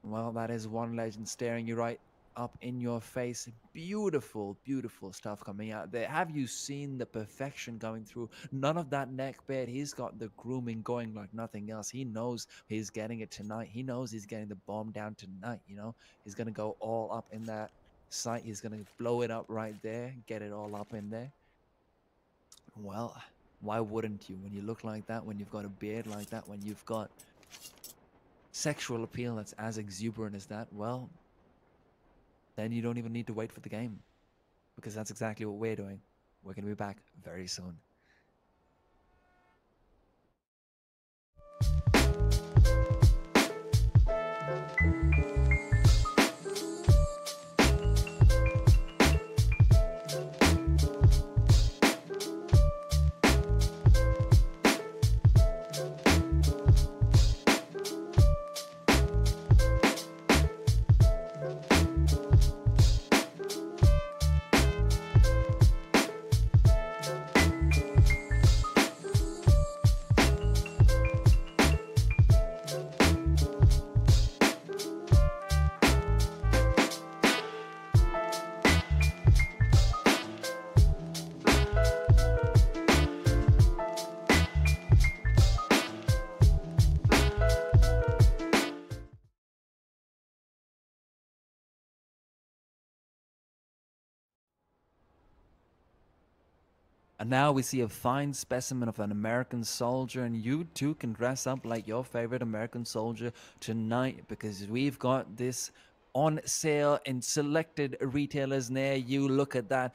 Well, that is one legend staring you right up in your face. Beautiful, beautiful stuff coming out there. Have you seen the perfection going through? None of that neck bed. He's got the grooming going like nothing else. He knows he's getting it tonight. He knows he's getting the bomb down tonight, you know? He's going to go all up in that sight. He's going to blow it up right there, get it all up in there. Well, why wouldn't you? When you look like that, when you've got a beard like that, when you've got sexual appeal that's as exuberant as that, well, then you don't even need to wait for the game because that's exactly what we're doing. We're going to be back very soon. And now we see a fine specimen of an American soldier, and you too can dress up like your favorite American soldier tonight because we've got this on sale in selected retailers near you. Look at that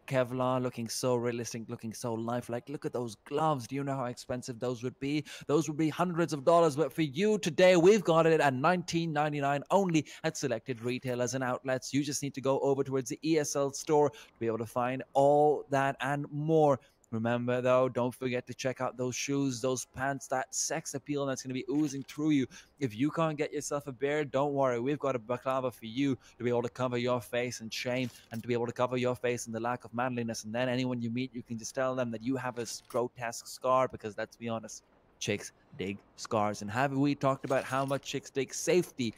Kevlar looking so realistic, looking so lifelike. Look at those gloves. Do you know how expensive those would be? Those would be hundreds of dollars, but for you today, we've got it at $19.99 only at selected retailers and outlets. You just need to go over towards the ESL store to be able to find all that and more. Remember, though, don't forget to check out those shoes, those pants, that sex appeal that's going to be oozing through you. If you can't get yourself a beard, don't worry. We've got a baklava for you to be able to cover your face in shame and to be able to cover your face in the lack of manliness. And then anyone you meet, you can just tell them that you have a grotesque scar because, let's be honest, chicks dig scars. And have we talked about how much chicks dig safety?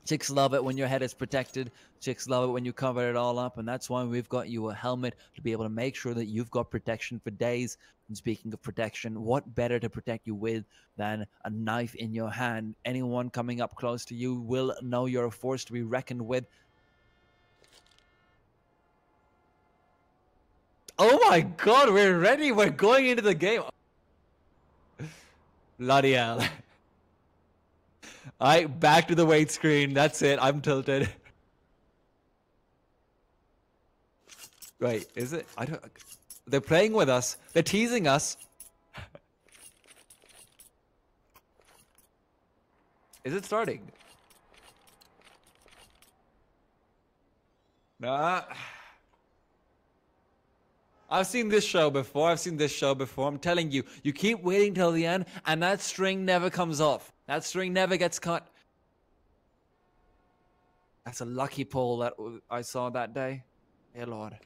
Chicks love it when your head is protected. Chicks love it when you cover it all up. And that's why we've got you a helmet to be able to make sure that you've got protection for days. And speaking of protection, what better to protect you with than a knife in your hand? Anyone coming up close to you will know you're a force to be reckoned with. Oh my God, we're ready. We're going into the game. Bloody hell. All right, back to the weight screen. That's it. I'm tilted. Right, is it? I don't. They're playing with us. They're teasing us. Is it starting? Nah. I've seen this show before. I'm telling you, you keep waiting till the end, and that string never comes off. That string never gets cut. That's a lucky pull that I saw that day. Dear Lord.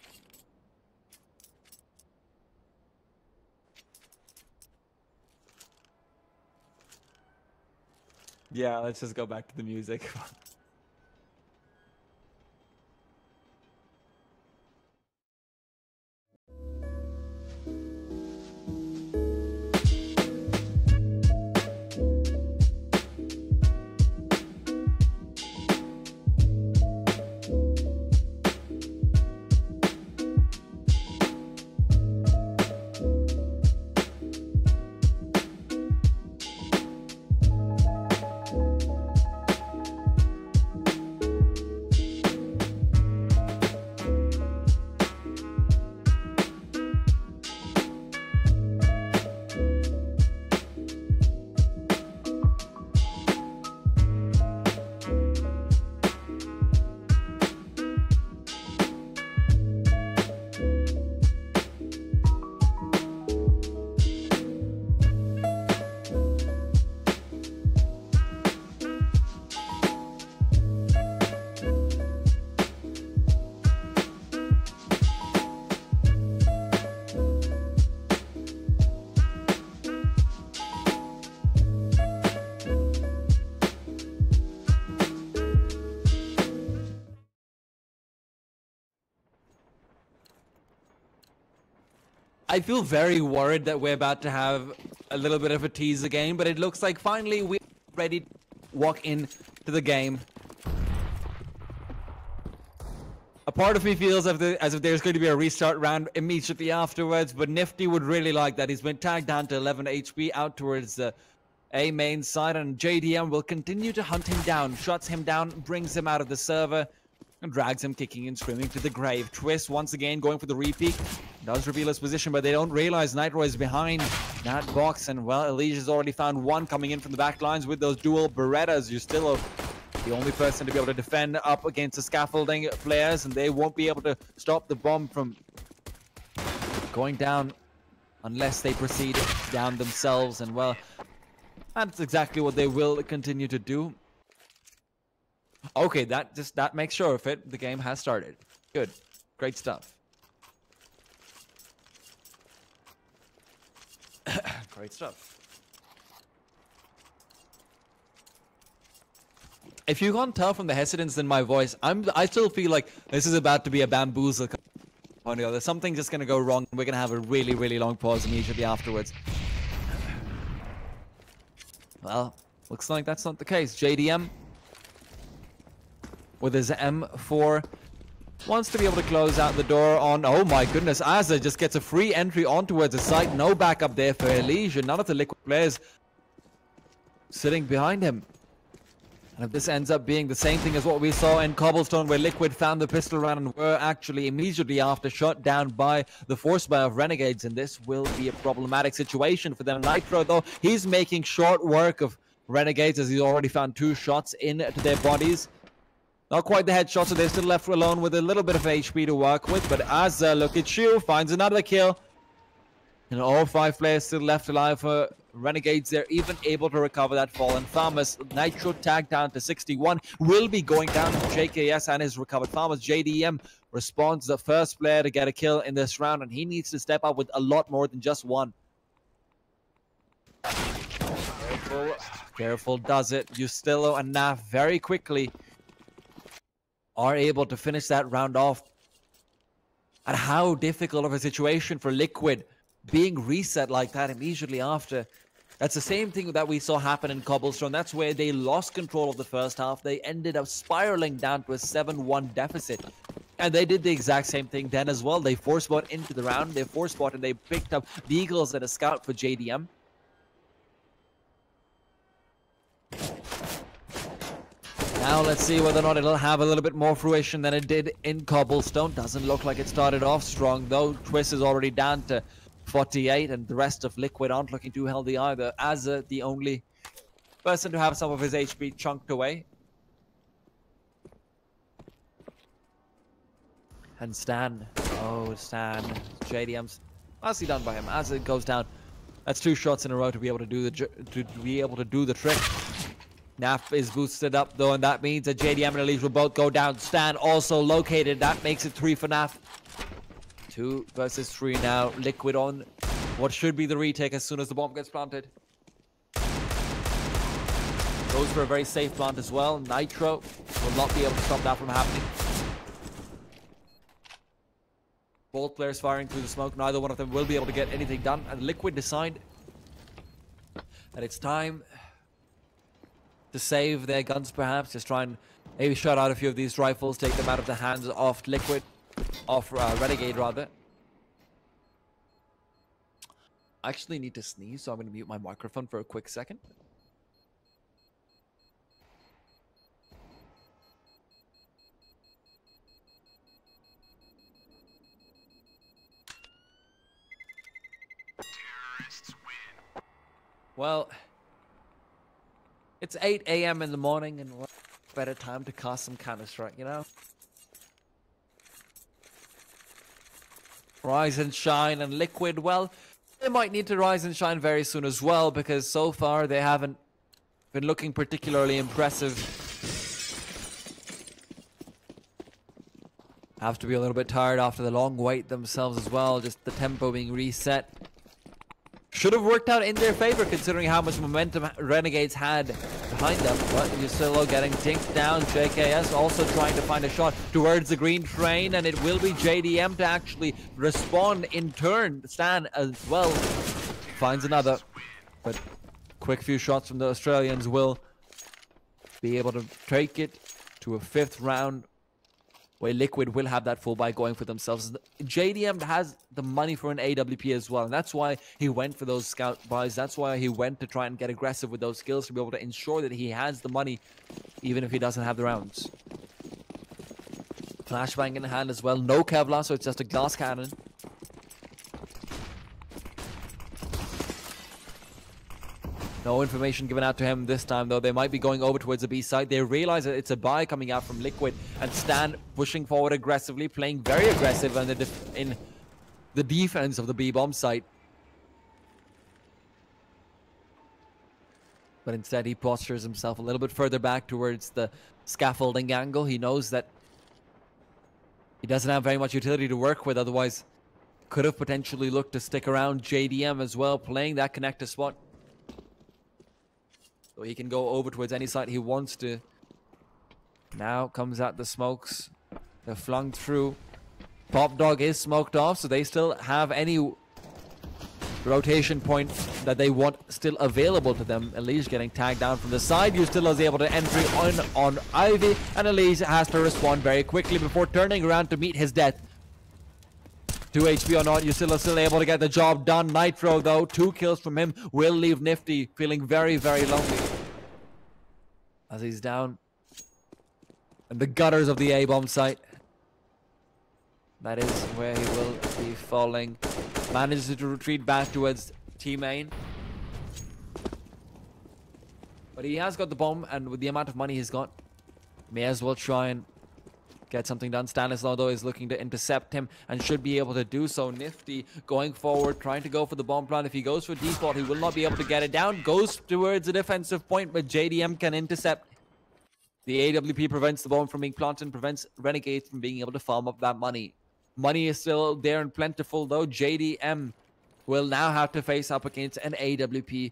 Yeah, let's just go back to the music. I feel very worried that we're about to have a little bit of a tease again, but it looks like finally we're ready to walk into the game. A part of me feels as if there's going to be a restart round immediately afterwards, but Nifty would really like that. He's been tagged down to 11 HP out towards the A main side, and JDM will continue to hunt him down, shuts him down, brings him out of the server, and drags him kicking and screaming to the grave. Twist once again going for the repeat. Does reveal his position, but they don't realize Nitro is behind that box. And well, Elysia's already found one coming in from the back lines with those dual Berettas. You're still the only person to be able to defend up against the scaffolding players, and they won't be able to stop the bomb from going down unless they proceed down themselves. And well, that's exactly what they will continue to do. Okay, that makes sure of it. The game has started. Good. Great stuff. Great stuff. If you can't tell from the hesitance in my voice, I still feel like this is about to be a bamboozle. Oh no, there's something just gonna go wrong. We're gonna have a really, really long pause immediately afterwards. Well, looks like that's not the case. JDM with his M4 wants to be able to close out the door on, oh my goodness, Azza just gets a free entry on towards the site. No backup there for Elysia. None of the Liquid players sitting behind him. And if this ends up being the same thing as what we saw in Cobblestone, where Liquid found the pistol round and were actually immediately after shot down by the force buy of Renegades, and this will be a problematic situation for them. Nitro, though, he's making short work of Renegades as he's already found 2 shots into their bodies. Not quite the headshot, so they're still left alone with a little bit of HP to work with. But Azza, look at you, finds another kill. And all 5 players still left alive for Renegades. They're even able to recover that fallen Farmers. Nitro tagged down to 61. Will be going down to JKS and his recovered Farmers. JDM responds the first player to get a kill in this round, and he needs to step up with a lot more than just one. Careful does it. Justillo and Naf very quickly are able to finish that round off. And how difficult of a situation for Liquid being reset like that immediately after. That's the same thing that we saw happen in Cobblestone. That's where they lost control of the first half. They ended up spiraling down to a 7-1 deficit. And they did the exact same thing then as well. They force bought into the round. They force bought and they picked up the Eagles and a scout for JDM. Now let's see whether or not it'll have a little bit more fruition than it did in Cobblestone. Doesn't look like it started off strong though. Twist is already down to 48, and the rest of Liquid aren't looking too healthy either. Azza, the only person to have some of his HP chunked away. And Stan. Oh, Stan. JDM's nicely done by him. Azza goes down. That's 2 shots in a row to be able to do the trick. Naf is boosted up though, and that means that JDM and Elise will both go down. Stan also located. That makes it 3 for Naf. 2 versus 3 now. Liquid on what should be the retake as soon as the bomb gets planted. Goes for a very safe plant as well. Nitro will not be able to stop that from happening. Both players firing through the smoke. Neither one of them will be able to get anything done. And Liquid decide that it's time to save their guns, perhaps. Just try and maybe shut out a few of these rifles, take them out of the hands of Liquid. Of Renegade, rather. I actually need to sneeze, so I'm going to mute my microphone for a quick second. Well, it's 8 a.m. in the morning, and what better time to cast some Counter-Strike, you know? Rise and shine, and Liquid, well, they might need to rise and shine very soon as well, because so far they haven't been looking particularly impressive. Have to be a little bit tired after the long wait themselves as well, just the tempo being reset. Should have worked out in their favor considering how much momentum Renegades had behind them, but Yusilo getting dinked down. JKS also trying to find a shot towards the green train, and it will be JDM to actually respond in turn. Stan as well finds another, but quick few shots from the Australians will be able to take it to a 5th round where Liquid will have that full buy going for themselves. JDM has the money for an AWP as well, and that's why he went for those scout buys. That's why he went to try and get aggressive with those skills to be able to ensure that he has the money even if he doesn't have the rounds. Flashbang in hand as well. No Kevlar, so it's just a glass cannon. No information given out to him this time, though. They might be going over towards the B side. They realize that it's a buy coming out from Liquid, and Stan pushing forward aggressively, playing very aggressive in the defense of the B bomb site. But instead, he postures himself a little bit further back towards the scaffolding angle. He knows that he doesn't have very much utility to work with, otherwise could have potentially looked to stick around. JDM as well, playing that connector spot. So he can go over towards any side he wants to. Now comes out the smokes. They're flung through. Pop Dog is smoked off, so they still have any rotation point that they want still available to them. Elise getting tagged down from the side. Yustil is able to entry on Ivy, and Elise has to respond very quickly before turning around to meet his death. 2 HP or not, Yustil is still able to get the job done. Nitro, though, 2 kills from him will leave Nifty feeling very, very lonely as he's down in the gutters of the A-bomb site. That is where he will be falling. Manages to retreat back towards T-main. But he has got the bomb, and with the amount of money he's got, may as well try and get something done. Stanislaw, though, is looking to intercept him and should be able to do so. Nifty going forward, trying to go for the bomb plant. If he goes for default, he will not be able to get it down. Goes towards the defensive point, but JDM can intercept. The AWP prevents the bomb from being planted and prevents Renegades from being able to farm up that money. Money is still there and plentiful, though. JDM will now have to face up against an AWP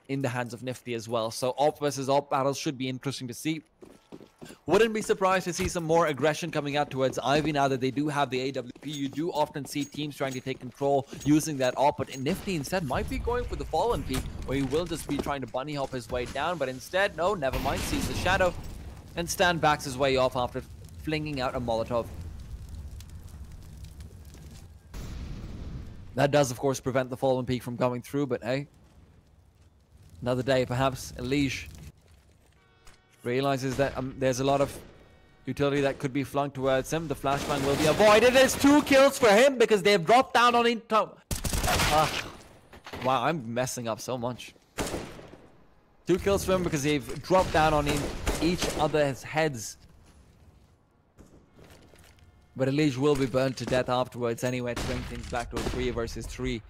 in the hands of Nifty as well. So op versus op battles should be interesting to see. Wouldn't be surprised to see some more aggression coming out towards Ivy now that they do have the AWP. You do often see teams trying to take control using that op, but Nifty instead might be going for the Fallen Peak, where he will just be trying to bunny hop his way down, but instead, no, never mind, sees the shadow and Stan backs his way off after flinging out a Molotov. That does, of course, prevent the Fallen Peak from coming through, but hey, another day perhaps. Elish realizes that there's a lot of utility that could be flung towards him. The flashbang will be avoided. It's 2 kills for him because they've dropped down on Intel. Wow, I'm messing up so much. 2 kills for him because they've dropped down on each other's heads. But Elish will be burned to death afterwards anyway, to bring things back to a 3 versus 3.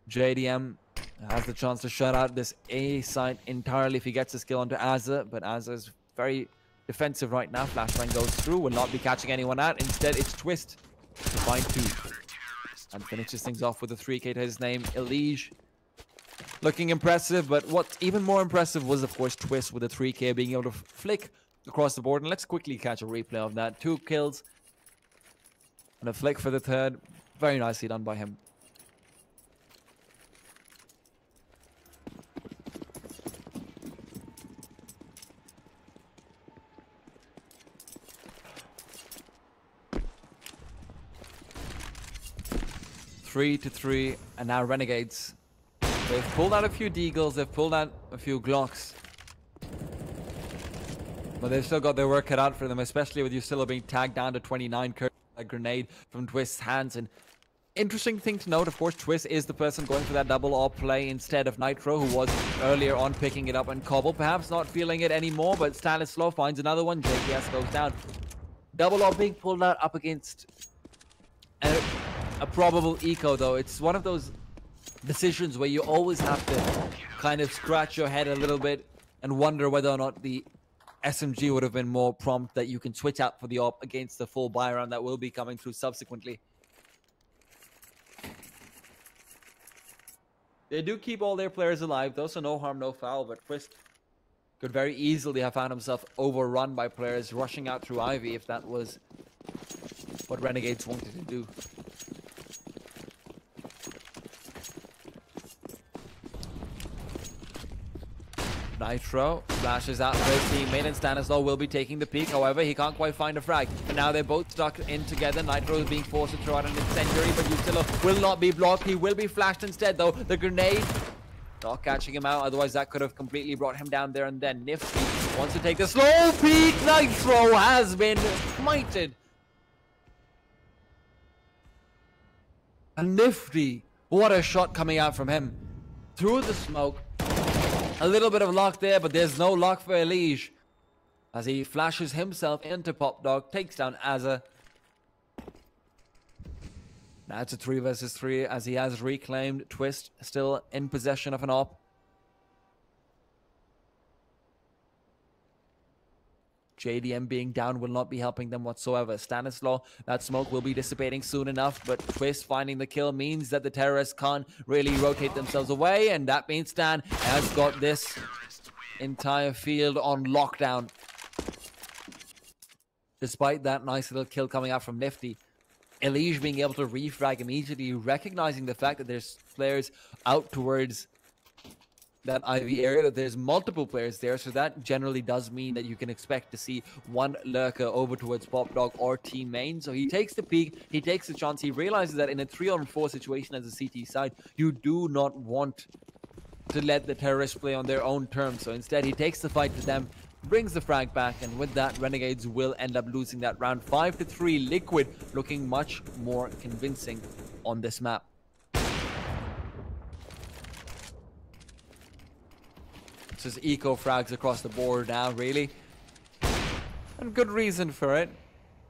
JDM has the chance to shut out this A side entirely if he gets his kill onto Azza, but Azza is very defensive right now. Flashbang goes through, will not be catching anyone out. Instead, it's Twist to find 2 and finishes things off with a 3K to his name. Elish looking impressive, but what's even more impressive was, of course, Twist with a 3K being able to flick across the board. And let's quickly catch a replay of that. 2 kills and a flick for the 3rd. Very nicely done by him. Three to 3, and now Renegades. They've pulled out a few Deagles, they've pulled out a few Glocks. But they've still got their work cut out for them, especially with Yusilo being tagged down to 29, a grenade from Twist's hands. And interesting thing to note, of course, Twist is the person going for that double AWP play instead of Nitro, who was earlier on picking it up, and Cobble perhaps not feeling it anymore, but Stanislaw finds another one. JKS goes down. Double AWP being pulled out up against a probable eco, though. It's one of those decisions where you always have to kind of scratch your head a little bit and wonder whether or not the SMG would have been more prompt that you can switch out for the AWP against the full buy round that will be coming through subsequently. They do keep all their players alive, though, so no harm, no foul, but Twist Could very easily have found himself overrun by players rushing out through Ivy if that was what Renegades wanted to do. Nitro flashes out for his teammate, and Stanislaw will be taking the peak. However, he can't quite find a frag. And now they're both stuck in together. Nitro is being forced to throw out an incendiary, but Utilo will not be blocked. He will be flashed instead, though. The grenade not catching him out. Otherwise, that could have completely brought him down there and then. Nifty wants to take the slow peak. Nitro has been smited. And Nifty, what a shot coming out from him. Through the smoke. A little bit of luck there, but there's no luck for Elige. As he flashes himself into Pop Dog, takes down Azza. Now it's a 3 versus 3 as he has reclaimed Twist, still in possession of an op. JDM being down will not be helping them whatsoever. Stanislaw, that smoke will be dissipating soon enough, but Twist finding the kill means that the terrorists can't really rotate themselves away, and that means Stan has got this entire field on lockdown. Despite that nice little kill coming out from Nifty, Elige being able to refrag immediately, recognizing the fact that there's players out towards that IV area, that there's multiple players there, so that generally does mean that you can expect to see one lurker over towards Pop Dog or team main. So he takes the peek, he takes the chance, he realizes that in a 3-on-4 situation as a CT side, you do not want to let the terrorists play on their own terms. So instead he takes the fight to them, brings the frag back, and with that Renegades will end up losing that round 5-3. Liquid looking much more convincing on this map. Just eco frags across the board now, really. And good reason for it.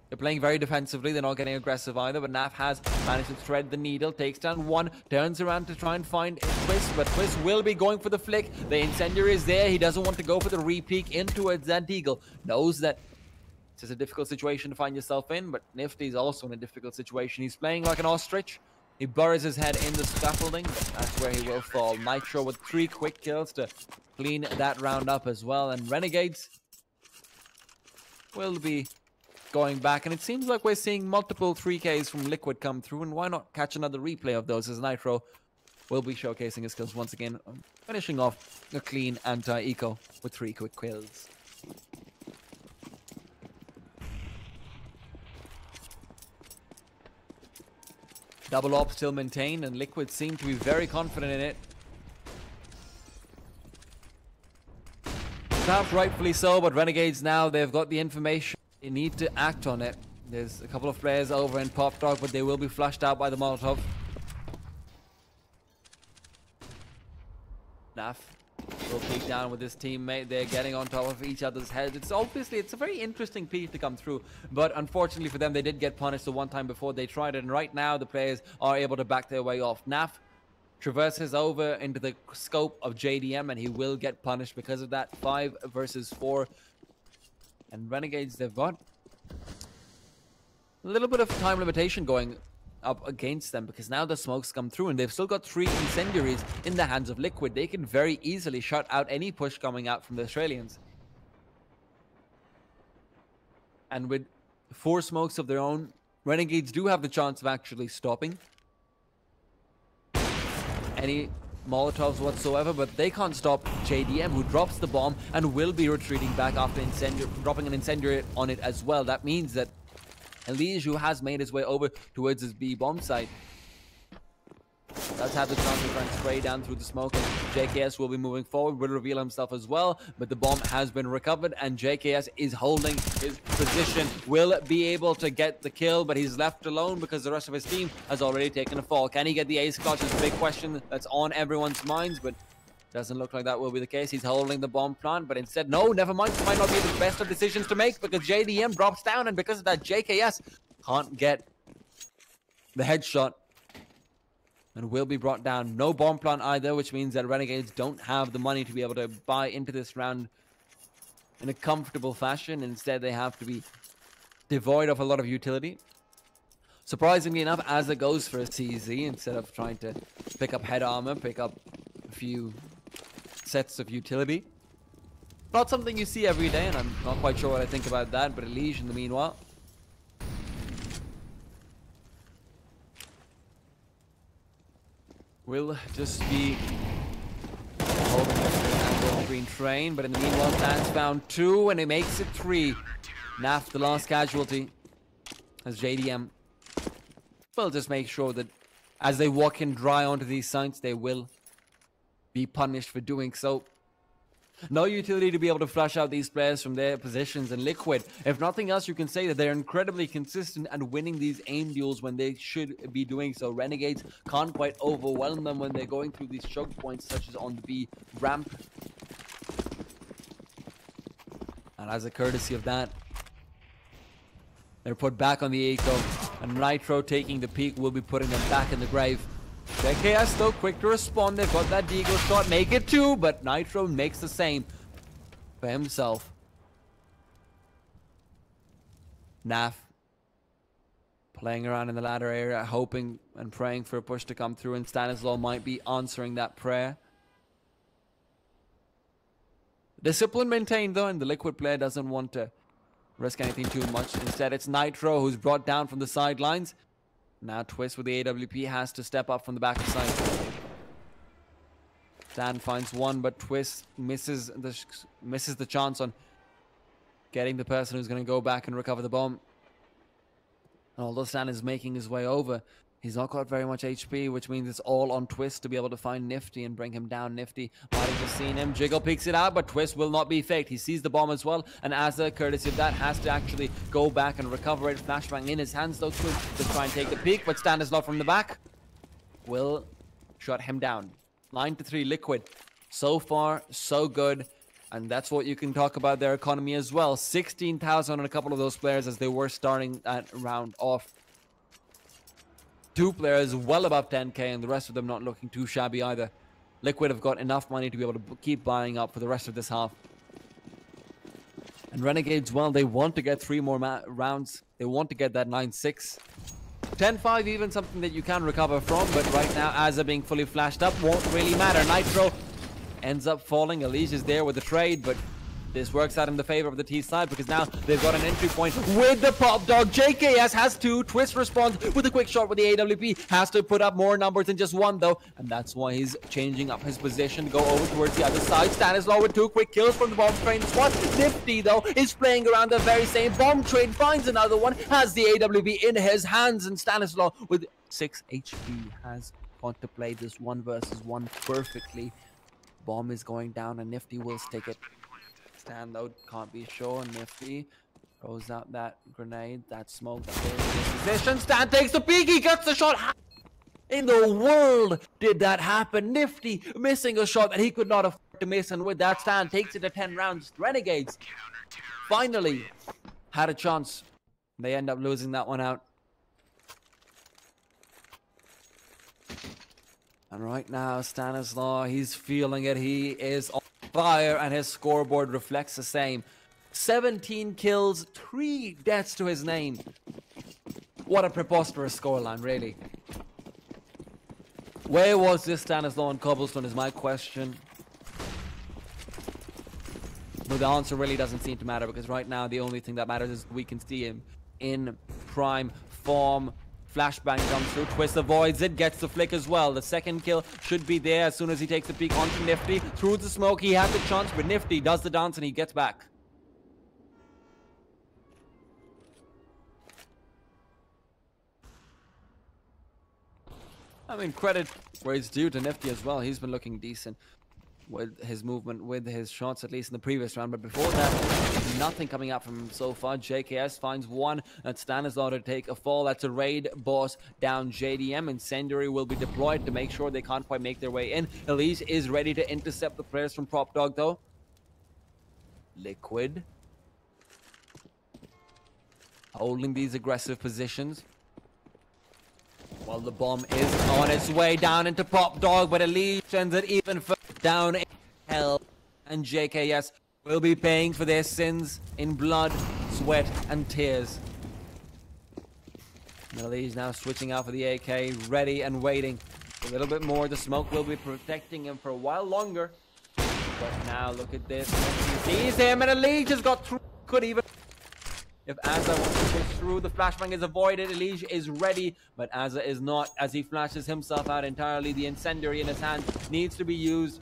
They're playing very defensively. They're not getting aggressive either, but Naf has managed to thread the needle. Takes down one, turns around to try and find Twist, but Twist will be going for the flick. The incendiary is there. He doesn't want to go for the re-peek in towards that Deagle. Knows that it's a difficult situation to find yourself in, but Nifty's also in a difficult situation. He's playing like an ostrich. He buries his head in the scaffolding, but that's where he will fall. Nitro with 3 quick kills to clean that round up as well, and Renegades will be going back, and it seems like we're seeing multiple 3Ks from Liquid come through, and why not catch another replay of those, as Nitro will be showcasing his skills once again, finishing off a clean anti-eco with 3 quick kills. Double op still maintained, and Liquid seem to be very confident in it. Perhaps rightfully so, but Renegades now, they've got the information. They need to act on it. There's a couple of players over in Pop Dog, but they will be flushed out by the Molotov. Naf will peek down with his teammate. They're getting on top of each other's heads. It's a very interesting peek to come through, but unfortunately for them, they did get punished the one time before they tried it, and right now the players are able to back their way off. Naf traverses over into the scope of JDM, and he will get punished because of that. 5 versus 4. And Renegades, they've got a little bit of time limitation going up against them, because now the smokes come through, and they've still got 3 incendiaries in the hands of Liquid. They can very easily shut out any push coming out from the Australians. And with 4 smokes of their own, Renegades do have the chance of actually stopping any Molotovs whatsoever, but they can't stop JDM, who drops the bomb and will be retreating back after dropping an incendiary on it as well. That means that Elige, who has made his way over towards his B bomb site, does have the chance to try and spray down through the smoke, and JKS will be moving forward, will reveal himself as well, but the bomb has been recovered, and JKS is holding his position, will be able to get the kill, but he's left alone because the rest of his team has already taken a fall. Can he get the ace clutch is a big question that's on everyone's minds, but doesn't look like that will be the case. He's holding the bomb plant, but instead, no, never mind, it might not be the best of decisions to make, because JDM drops down, and because of that, JKS can't get the headshot and will be brought down. No bomb plant either, which means that Renegades don't have the money to be able to buy into this round in a comfortable fashion. Instead, they have to be devoid of a lot of utility. Surprisingly enough, Azza goes for a CZ instead of trying to pick up head armor, pick up a few sets of utility. Not something you see every day, and I'm not quite sure what I think about that, but Elige in the meanwhile. Will just be holding the green train, but in the meanwhile, Stan's found 2, and he makes it 3. Naf, the last casualty, as JDM will just make sure that as they walk in dry onto these sites, they will be punished for doing so. No utility to be able to flush out these players from their positions, and Liquid, if nothing else, you can say that they're incredibly consistent at winning these aim duels when they should be doing so. Renegades can't quite overwhelm them when they're going through these choke points, such as on the B ramp. And as a courtesy of that, they're put back on the eco, and Nitro taking the peak will be putting them back in the grave. JKS though quick to respond. They've got that Deagle shot, make it 2, but Nitro makes the same for himself. Naf playing around in the ladder area, hoping and praying for a push to come through, and Stanislaw might be answering that prayer. Discipline maintained though, and the Liquid player doesn't want to risk anything too much. Instead, it's Nitro who's brought down from the sidelines. Now Twist with the AWP has to step up from the back of side. Stan finds 1, but Twist misses the chance on getting the person who's going to go back and recover the bomb. And although Stan is making his way over, he's not got very much HP, which means it's all on Twist to be able to find Nifty and bring him down. Nifty might have just seen him. Jiggle picks it out, but Twist will not be faked. He sees the bomb as well, and as a courtesy of that, has to actually go back and recover it. Flashbang in his hands, though, Twist to try and take the peak, but Stanislaw from the back will shut him down. 9-3 Liquid. So far, so good. And that's what you can talk about their economy as well. 16,000 on a couple of those players as they were starting that round off. 2 players well above 10k, and the rest of them not looking too shabby either. Liquid have got enough money to be able to keep buying up for the rest of this half. And Renegades, well, they want to get 3 more rounds. They want to get that 9-6. 10-5 even, something that you can recover from, but right now, Azza being fully flashed up won't really matter. Nitro ends up falling. Elige is there with the trade, but this works out in the favor of the T side because now they've got an entry point with the pop dog. JKS has 2. Twist responds with a quick shot with the AWP. Has to put up more numbers than just 1 though, and that's why he's changing up his position to go over towards the other side. Stanislaw with 2 quick kills from the bomb train squad. Nifty though is playing around the very same bomb train, finds another one, has the AWP in his hands, and Stanislaw with 6 HP has got to play this 1 versus 1 perfectly. Bomb is going down and Nifty will stick it. Stan though can't be sure. Nifty throws out that grenade, that smoke, that position. Stan takes the peek, he gets the shot. How in the world did that happen? Nifty missing a shot that he could not afford to miss, and with that, Stan takes it to 10 rounds. Renegades finally had a chance. They end up losing that one out. And right now, Stanislaw, he's feeling it. He is on fire, and his scoreboard reflects the same. 17 kills, 3 deaths to his name. What a preposterous scoreline, really. Where was this Stanislaw on Cobblestone is my question. But the answer really doesn't seem to matter, because right now the only thing that matters is we can see him in prime form. Flashbang comes through, Twist avoids it, gets the flick as well. The second kill should be there as soon as he takes the peek onto Nifty. Through the smoke, he has the chance, but Nifty does the dance and he gets back. I mean, credit where it's due to Nifty as well. He's been looking decent with his movement, with his shots, at least in the previous round. But before that, nothing coming out from him so far. JKS finds 1. That's Stanislaw to take a fall. That's a raid boss down. JDM. Incendiary will be deployed to make sure they can't quite make their way in. Elise is ready to intercept the players from Prop Dog, though. Liquid holding these aggressive positions. Well, the bomb is on its way down into Pop Dog, but Elite sends it even further down in hell. And JKS will be paying for their sins in blood, sweat, and tears. Elite now switching out for the AK, ready and waiting. A little bit more. The smoke will be protecting him for a while longer. But now look at this. He sees him, and Elige has got through. Could even. If Azza wants to push through, the flashbang is avoided. Elige is ready, but Azza is not, as he flashes himself out entirely. The incendiary in his hand needs to be used.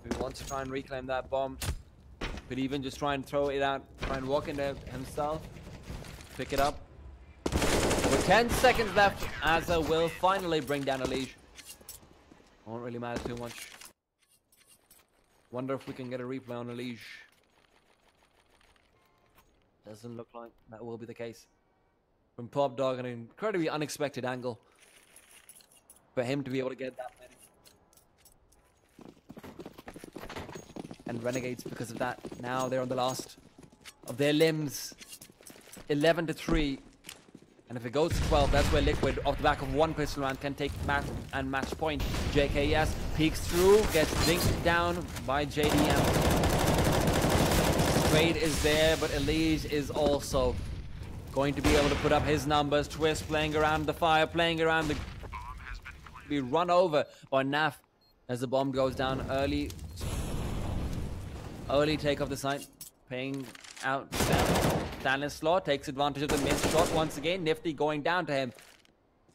If he wants to try and reclaim that bomb, could even just try and throw it out, try and walk into himself, pick it up. With 10 seconds left, Azza will finally bring down Elige. Won't really matter too much. Wonder if we can get a replay on Elige. Doesn't look like that will be the case. From Pop Dog, an incredibly unexpected angle for him to be able to get that many. And Renegades, because of that, now they're on the last of their limbs. 11-3. And if it goes to 12, that's where Liquid, off the back of one pistol round, can take match point. JKS peeks through, gets dinked down by JDM. Trade is there, but Elige is also going to be able to put up his numbers. Twist playing around the fire, playing around the... Be run over by Naf as the bomb goes down early. Early take of the site, paying out Stanislaw takes advantage of the missed shot once again. Nifty going down to him.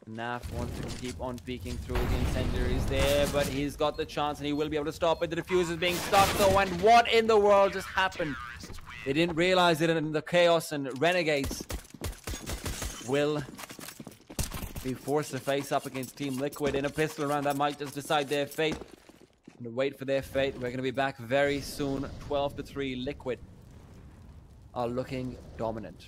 Naf wants to keep on peeking through. The incendiaries there, but he's got the chance and he will be able to stop it. The diffuser is being stuck though, and what in the world just happened? They didn't realize it in the chaos, and Renegades will be forced to face up against Team Liquid in a pistol round that might just decide their fate. And wait for their fate. We're going to be back very soon. 12-3. Liquid are looking dominant.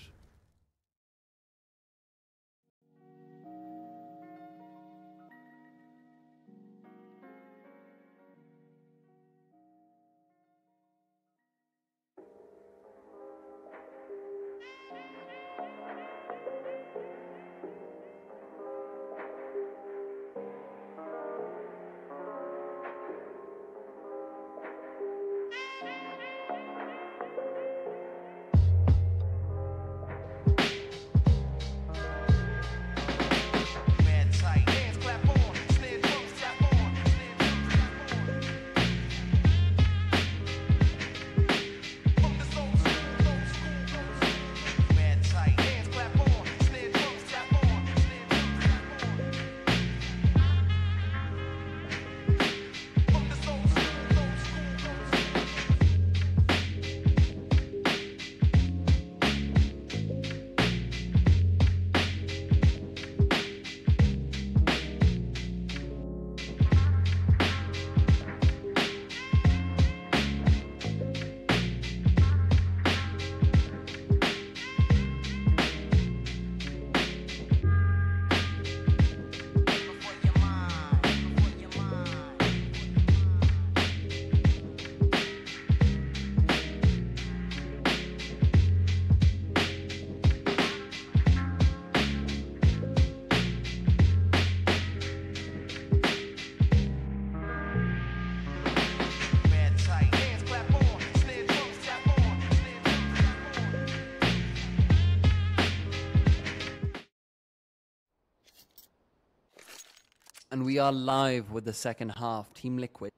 And we are live with the second half. Team Liquid,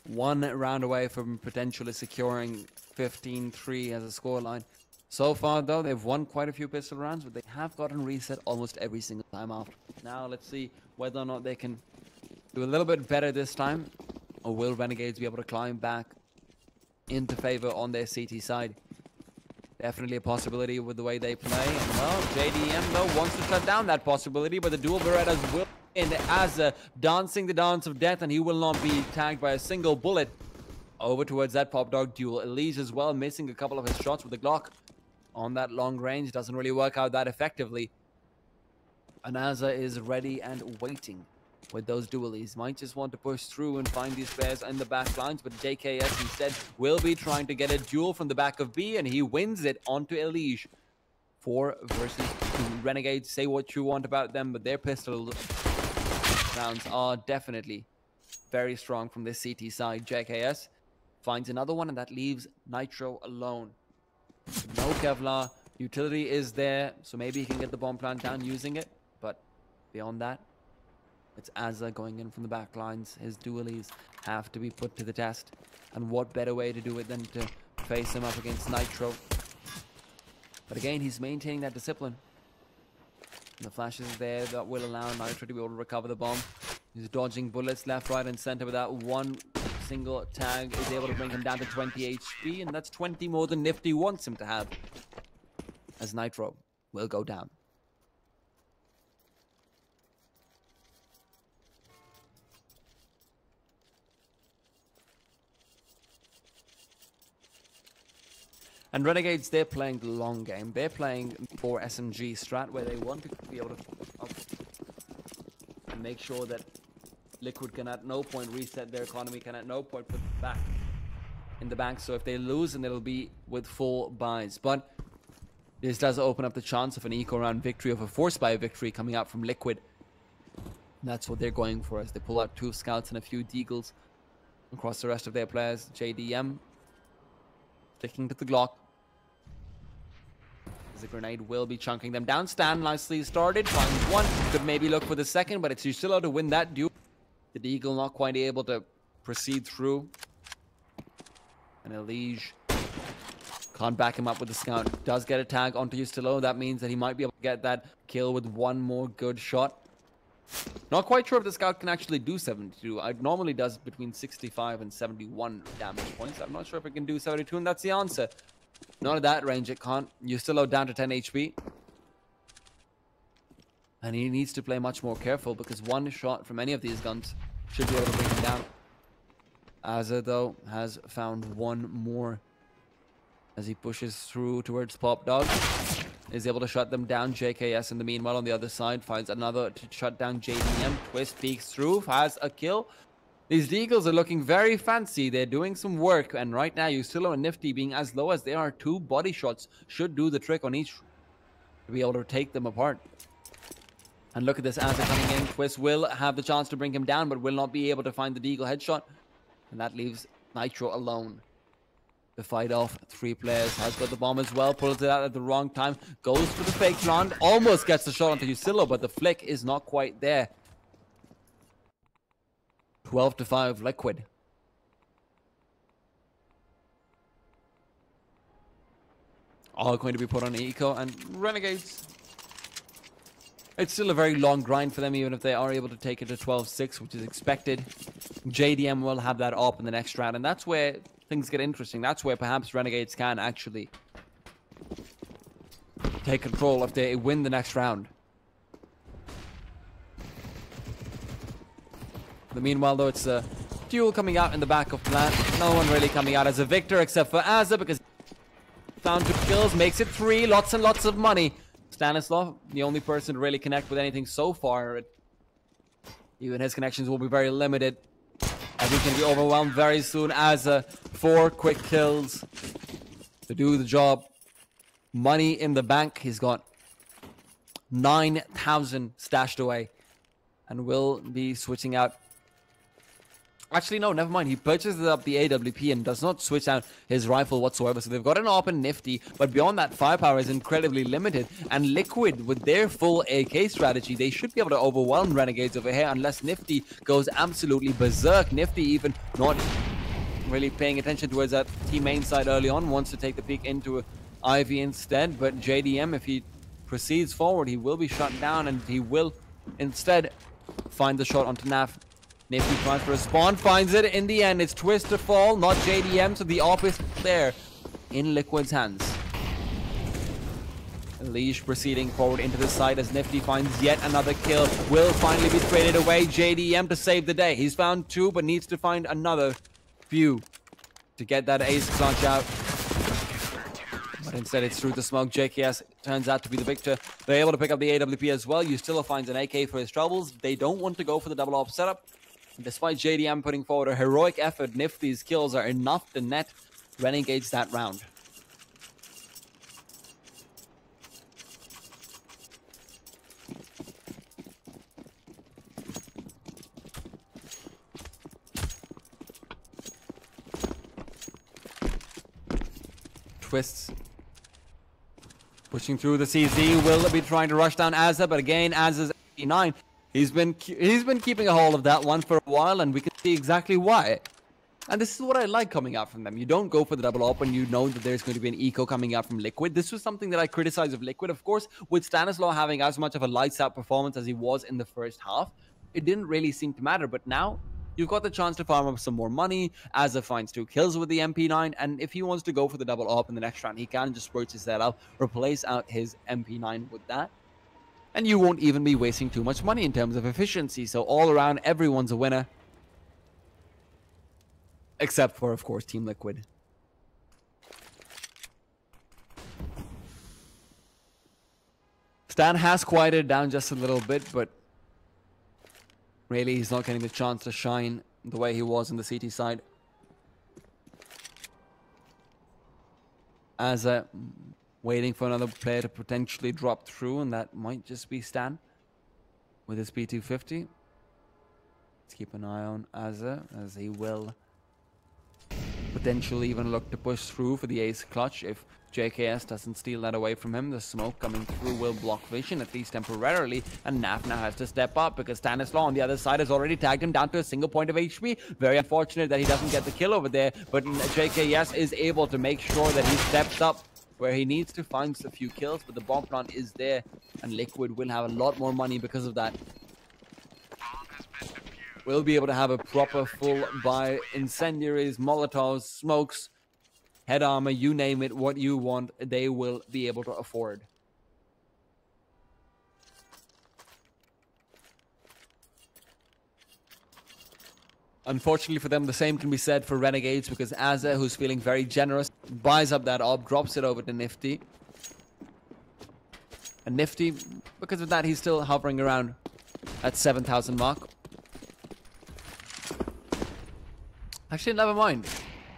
one round away from potentially securing 15-3 as a scoreline. So far, though, they've won quite a few pistol rounds, but they have gotten reset almost every single time after. Now, let's see whether or not they can do a little bit better this time, or will Renegades be able to climb back into favor on their CT side. Definitely a possibility with the way they play. And well, JDM though wants to shut down that possibility, but the dual Berettas will end as dancing the dance of death, and he will not be tagged by a single bullet. Over towards that Pop Dog duel. Elige as well, missing a couple of his shots with the Glock on that long range. Doesn't really work out that effectively. Anaza is ready and waiting with those dualies. Might just want to push through and find these players in the back lines, but JKS instead will be trying to get a duel from the back of B, and he wins it onto Elige. 4 versus 2. Renegades, say what you want about them, but their pistol rounds are definitely very strong from this CT side. JKS finds another one, and that leaves Nitro alone. No Kevlar. Utility is there, so maybe he can get the bomb plant down using it, but beyond that, It's Azza going in from the back lines. His dualies have to be put to the test. And what better way to do it than to face him up against Nitro. But again, he's maintaining that discipline. And the flashes there that will allow Nitro to be able to recover the bomb. He's dodging bullets left, right, and center with that one single tag. Is able to bring him down to 20 HP, and that's 20 more than Nifty wants him to have. As Nitro will go down. And Renegades, they're playing the long game. They're playing for SMG strat, where they want to be able to make sure that Liquid can at no point reset their economy, can at no point put back in the bank. So if they lose, then it'll be with full buys. But this does open up the chance of an eco-round victory, of a force buy victory coming out from Liquid. That's what they're going for, as they pull out 2 scouts and a few deagles across the rest of their players. JDM sticking to the Glock. The grenade will be chunking them down. Stan nicely started. Finds one. Could maybe look for the second, but it's Usillo to win that duel. The Deagle not quite able to proceed through. And Elige can't back him up with the scout. Does get a tag onto Usillo. That means that he might be able to get that kill with one more good shot. Not quite sure if the scout can actually do 72. It normally does between 65 and 71 damage points. I'm not sure if it can do 72, and that's the answer. Not at that range, it can't. Usillo down to 10 HP. And he needs to play much more careful, because one shot from any of these guns should be able to bring him down. Azza, though, has found one more as he pushes through towards Pop Dog. Is able to shut them down. JKS in the meanwhile on the other side finds another to shut down JDM. Twist peeks through, has a kill. These Deagles are looking very fancy. They're doing some work. And right now, Usillo and Nifty being as low as they are, 2 body shots should do the trick on each to be able to take them apart. And look at this Azza coming in. Twist will have the chance to bring him down, but will not be able to find the Deagle headshot. And that leaves Nitro alone to fight off 3 players. Has got the bomb as well. Pulls it out at the wrong time. Goes for the fake plant. Almost gets the shot onto Usillo, but the flick is not quite there. 12-5 Liquid. All going to be put on eco, and Renegades, it's still a very long grind for them, even if they are able to take it to 12-6, which is expected. JDM will have that up in the next round, and that's where things get interesting. That's where perhaps Renegades can actually take control if they win the next round. But meanwhile, though, it's a duel coming out in the back of plant. No one really coming out as a victor except for Azza, because found 2 kills, makes it 3, lots and lots of money. Stanislav, the only person to really connect with anything so far. Even his connections will be very limited, as he can be overwhelmed very soon. Azza, 4 quick kills to do the job. Money in the bank. He's got 9,000 stashed away, and will be switching out. Actually, no, never mind. He purchases up the AWP and does not switch out his rifle whatsoever. So they've got an open Nifty, but beyond that, firepower is incredibly limited. And Liquid, with their full AK strategy, they should be able to overwhelm Renegades over here, unless Nifty goes absolutely berserk. Nifty even not really paying attention towards that team main side early on, wants to take the peek into Ivy instead. But JDM, if he proceeds forward, he will be shut down, and he will instead find the shot onto Naf. Nifty tries for a spawn, finds it. In the end, it's Twist to fall, not JDM, so the opposite there in Liquid's hands. Elige proceeding forward into the side as Nifty finds yet another kill. Will finally be traded away. JDM to save the day. He's found 2, but needs to find another few to get that ace clutch out. But instead, it's through the smoke. JKS turns out to be the victor. They're able to pick up the AWP as well. Usillo finds an AK for his troubles. They don't want to go for the double op setup. Despite JDM putting forward a heroic effort, Nifty's kills are enough to net Renegades that round. Twists. Pushing through the CZ, will be trying to rush down Azza, but again, Azza's 89. He's been keeping a hold of that one for a while, and we can see exactly why. And this is what I like coming out from them. You don't go for the double up when you know that there's going to be an eco coming out from Liquid. This was something that I criticized of Liquid. Of course, with Stanislaw having as much of a lights out performance as he was in the first half, it didn't really seem to matter. But now, you've got the chance to farm up some more money. Azza finds 2 kills with the MP9. And if he wants to go for the double up in the next round, he can just purchase that out, replace out his MP9 with that. And you won't even be wasting too much money in terms of efficiency. So all around, everyone's a winner. Except for, of course, Team Liquid. Stan has quieted down just a little bit, but really he's not getting the chance to shine the way he was in the CT side. As waiting for another player to potentially drop through, and that might just be Stan with his P250. Let's keep an eye on Azza as he will potentially even look to push through for the ace clutch. If JKS doesn't steal that away from him, the smoke coming through will block vision, at least temporarily, and Naf now has to step up because Stanislaw on the other side has already tagged him down to a single point of HP. Very unfortunate that he doesn't get the kill over there, but JKS is able to make sure that he steps up where he needs to, find a few kills, but the bomb plant is there, and Liquid will have a lot more money because of that. We'll be able to have a proper full buy, incendiaries, molotovs, smokes, head armor, you name it, what you want, they will be able to afford. Unfortunately for them, the same can be said for Renegades, because Azza, who's feeling very generous, buys up that op, drops it over to Nifty. And Nifty, because of that, he's still hovering around at 7,000 mark. Actually, never mind.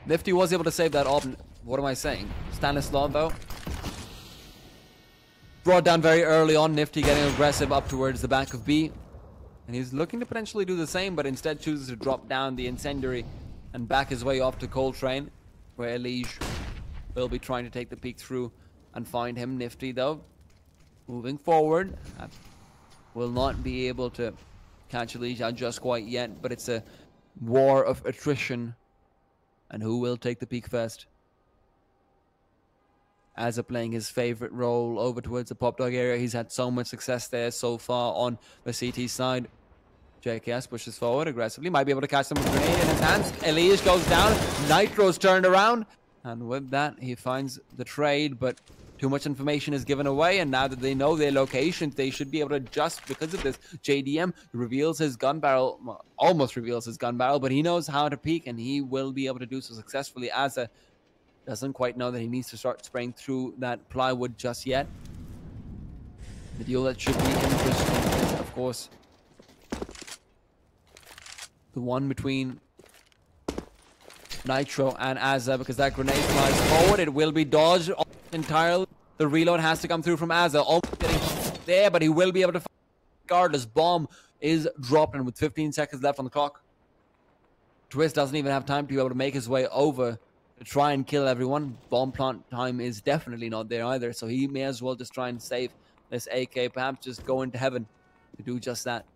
Nifty was able to save that op. What am I saying? Stanislaw, though, brought down very early on. Nifty getting aggressive up towards the back of B. And he's looking to potentially do the same, but instead chooses to drop down the incendiary and back his way off to Coltrane, where Elige will be trying to take the peek through and find him. Nifty, though, moving forward, will not be able to catch Elige out just quite yet, but it's a war of attrition, and who will take the peak first? Azza playing his favorite role over towards the pop dog area. He's had so much success there so far on the CT side. JKS pushes forward aggressively, might be able to catch some grenade in his hands. Elias goes down, Nitro's turned around, and with that he finds the trade, but too much information is given away, and now that they know their locations, they should be able to adjust because of this. JDM reveals his gun barrel, well, almost reveals his gun barrel, but he knows how to peek, and he will be able to do so successfully. Azza doesn't quite know that he needs to start spraying through that plywood just yet. The deal that should be interesting is, of course, the one between Nitro and Azza, because that grenade flies forward. It will be dodged entirely. The reload has to come through from Azza. Almost getting there, but he will be able to regardless. Bomb is dropped, and with 15 seconds left on the clock, Twist doesn't even have time to be able to make his way over to try and kill everyone. Bomb plant time is definitely not there either, so he may as well just try and save this AK, perhaps just go into heaven to do just that.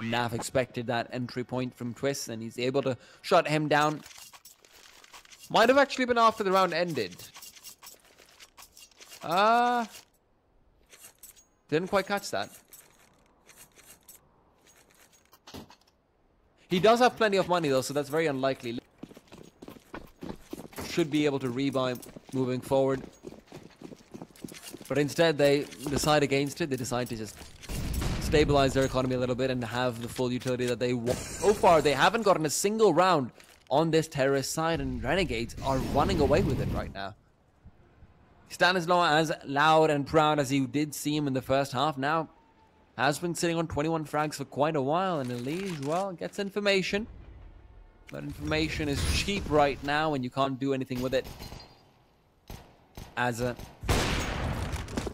Nav expected that entry point from Twist, and he's able to shut him down. Might have actually been after the round ended. Didn't quite catch that. He does have plenty of money though, so that's very unlikely. Should be able to rebuy moving forward. But instead they decide against it. They decide to just stabilize their economy a little bit and have the full utility that they want. So far, they haven't gotten a single round on this terrorist side, and Renegades are running away with it right now. Stanislaw, as loud and proud as he did seem in the first half, now has been sitting on 21 frags for quite a while, and Elige, well, gets information. But information is cheap right now, and you can't do anything with it. As a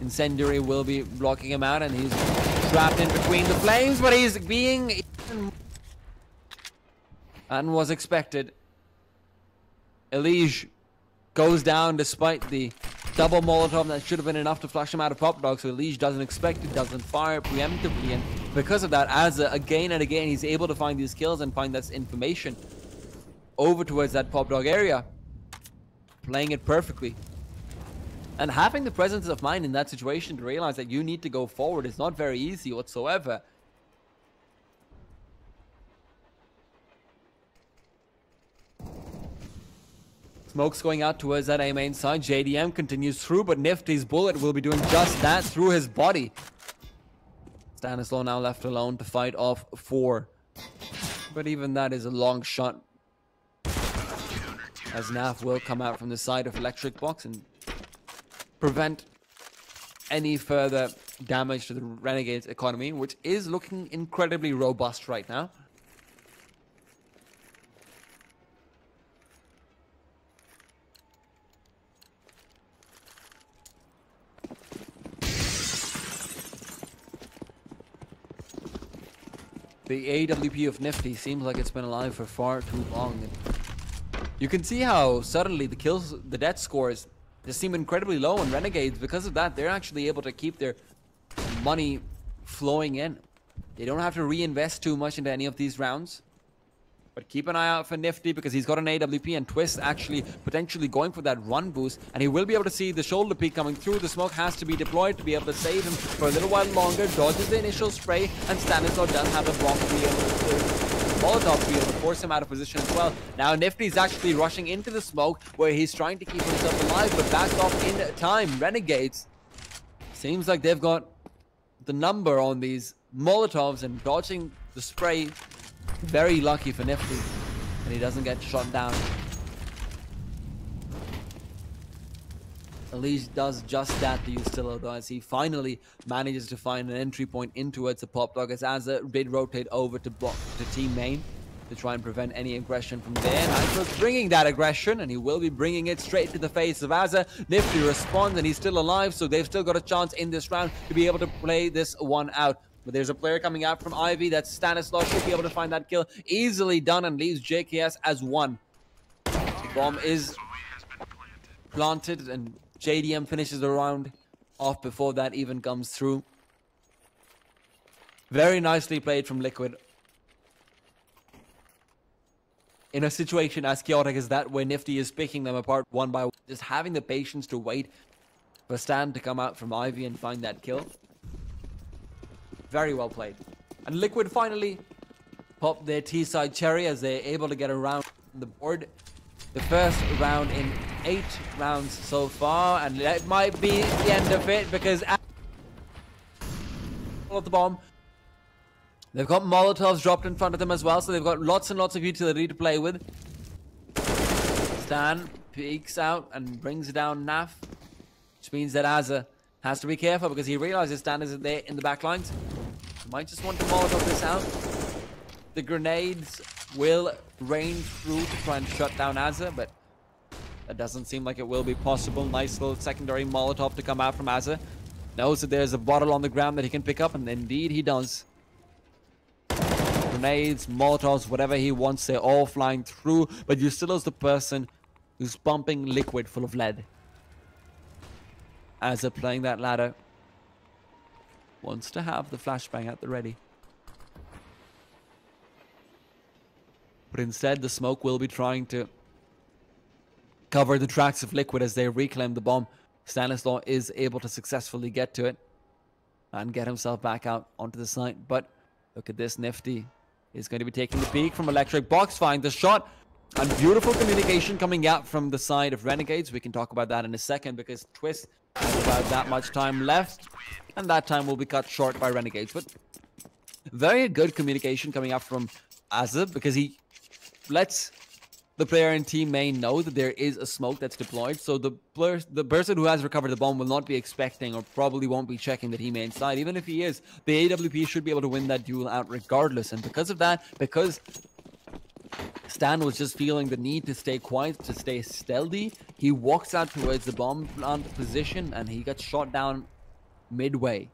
incendiary will be blocking him out, and he's trapped in between the flames, but he's being and was expected. Elige goes down despite the double Molotov that should have been enough to flush him out of Pop Dog. So Leash doesn't expect it, doesn't fire preemptively, and because of that, as again and again he's able to find these kills and find this information over towards that Pop Dog area, playing it perfectly. And having the presence of mind in that situation to realize that you need to go forward is not very easy whatsoever. Smoke's going out towards that A main side. JDM continues through, but Nifty's bullet will be doing just that through his body. Stanislaw now left alone to fight off 4. But even that is a long shot, as Naf will come out from the side of Electric Box and prevent any further damage to the Renegades economy, which is looking incredibly robust right now. The AWP of Nifty seems like it's been alive for far too long. You can see how suddenly the kills, the death scores just seem incredibly low in Renegades. Because of that, they're actually able to keep their money flowing in. They don't have to reinvest too much into any of these rounds. But keep an eye out for Nifty because he's got an AWP, and Twist actually potentially going for that run boost. And he will be able to see the shoulder peek coming through. The smoke has to be deployed to be able to save him for a little while longer. Dodges the initial spray, and Stanislaw does have a block to be able to Molotov to be able to force him out of position as well. Now Nifty's actually rushing into the smoke where he's trying to keep himself alive, but backed off in time. Renegades, seems like they've got the number on these Molotovs and dodging the spray. Very lucky for Nifty, and he doesn't get shot down. Elise does just that to Ustilo, though, as he finally manages to find an entry point in towards the Pop Dog, as Azza did rotate over to team main to try and prevent any aggression from there. Nitro's bringing that aggression, and he will be bringing it straight to the face of Azza. Nifty responds, and he's still alive, so they've still got a chance in this round to be able to play this one out. But there's a player coming out from Ivy. That's Stanislaw. Should be able to find that kill. Easily done, and leaves JKS as 1. The bomb is planted, and JDM finishes the round off before that even comes through. Very nicely played from Liquid. In a situation as chaotic as that, where Nifty is picking them apart one by one, just having the patience to wait for Stan to come out from Ivy and find that kill. Very well played. And Liquid finally pop their T-side cherry as they're able to get around the board. The first round in 8 rounds so far, and that might be the end of it because of the bomb. They've got Molotovs dropped in front of them as well, so they've got lots and lots of utility to play with. Stan peeks out and brings down Naf, which means that Azza has to be careful because he realizes Stan isn't there in the back lines. Might just want to Molotov this out. The grenades will rain through to try and shut down Azza, but that doesn't seem like it will be possible. Nice little secondary Molotov to come out from Azza. Knows that there's a bottle on the ground that he can pick up, and indeed he does. Grenades, Molotovs, whatever he wants, they're all flying through, but Yustilo's the person who's pumping Liquid full of lead. Azza playing that ladder. Wants to have the flashbang at the ready. But instead, the smoke will be trying to cover the tracks of Liquid as they reclaim the bomb. Stanislaw is able to successfully get to it and get himself back out onto the site. But look at this, Nifty is going to be taking the peek from Electric Box, finds the shot. And beautiful communication coming out from the side of Renegades. We can talk about that in a second because Twist has about that much time left. And that time will be cut short by Renegades. But very good communication coming out from Azza because he lets the player in team main know that there is a smoke that's deployed. So the person who has recovered the bomb will not be expecting or probably won't be checking that he may inside. Even if he is, the AWP should be able to win that duel out regardless. And because of that, because Stan was just feeling the need to stay quiet, to stay stealthy, he walks out towards the bomb plant position and he gets shot down midway.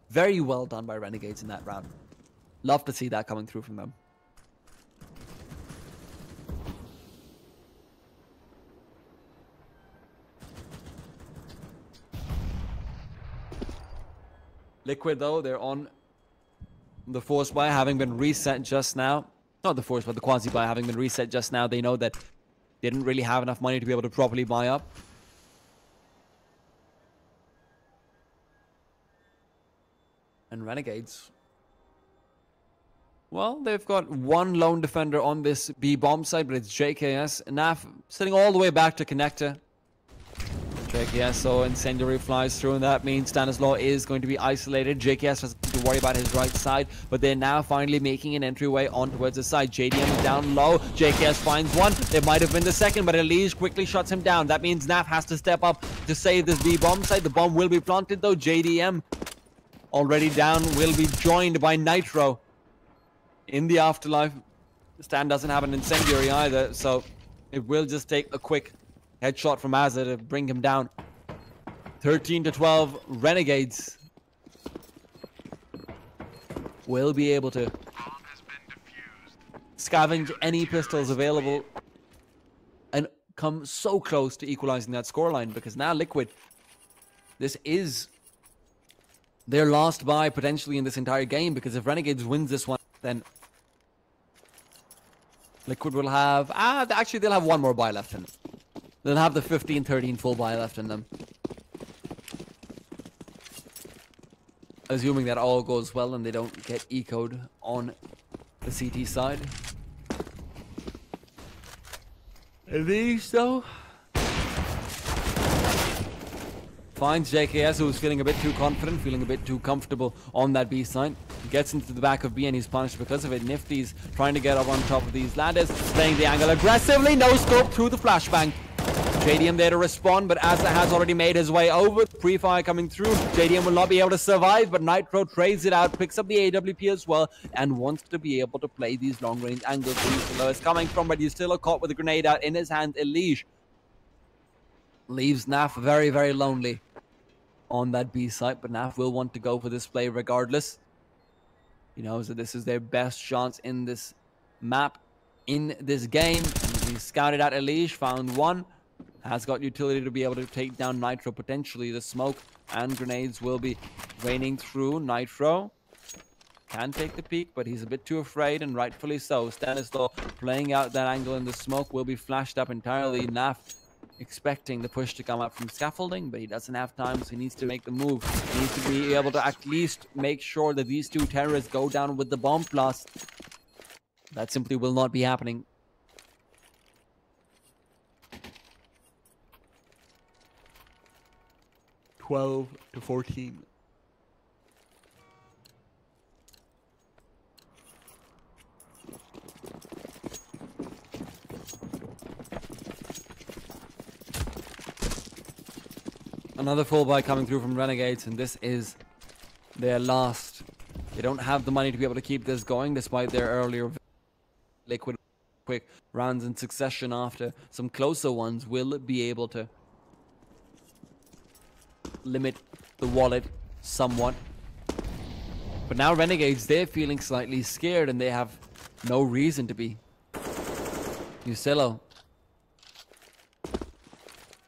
Very well done by Renegades in that round. Love to see that coming through from them. Liquid, though, they're on the force buy having been reset just now. Not the force, but the quasi buy having been reset just now. They know that they didn't really have enough money to be able to properly buy up. And Renegades, well, they've got one lone defender on this B bomb side, but it's JKS. NAF sitting all the way back to connector. JKS, so incendiary flies through, and that means Stanislaw is going to be isolated. JKS doesn't have to worry about his right side, but they're now finally making an entryway on towards the side. JDM is down low. JKS finds one. It might have been the second, but Elise quickly shuts him down. That means NAF has to step up to save this B bomb side. The bomb will be planted, though. JDM already down, will be joined by Nitro in the afterlife. Stan doesn't have an incendiary either, so it will just take a quick headshot from Azza to bring him down. 13-12, Renegades will be able to scavenge any pistols available and come so close to equalizing that scoreline, because now Liquid, this is their last buy potentially in this entire game, because if Renegades wins this one, then Liquid will have... actually, they'll have one more buy left in them. They'll have the 15-13 full buy left in them. Assuming that all goes well and they don't get ecoed on the CT side. These, though, finds JKS, who's feeling a bit too confident, feeling a bit too comfortable on that B side. Gets into the back of B and he's punished because of it. Nifty's trying to get up on top of these ladders, playing the angle aggressively. No scope through the flashbang. JDM there to respond, but Asa has already made his way over. Pre-fire coming through. JDM will not be able to survive, but Nitro trades it out, picks up the AWP as well, and wants to be able to play these long-range angles where he's coming from, but he's still caught with a grenade out in his hand. Elige leaves NAF very, very lonely on that B site, but NAF will want to go for this play regardless. He knows that this is their best chance in this map, in this game. He scouted out Elige, found one. Has got utility to be able to take down Nitro potentially. The smoke and grenades will be raining through. Nitro can take the peak, but he's a bit too afraid, and rightfully so. Stanislaw playing out that angle in the smoke will be flashed up entirely. NAF expecting the push to come up from scaffolding, but he doesn't have time, so he needs to make the move. He needs to be able to at least make sure that these two terrorists go down with the bomb blast. That simply will not be happening. (12-14). Another full buy coming through from Renegades, and this is their last. They don't have the money to be able to keep this going, despite their earlier Liquid quick rounds in succession after some closer ones will be able to limit the wallet somewhat. But now Renegades, they're feeling slightly scared, and they have no reason to be. Ucillo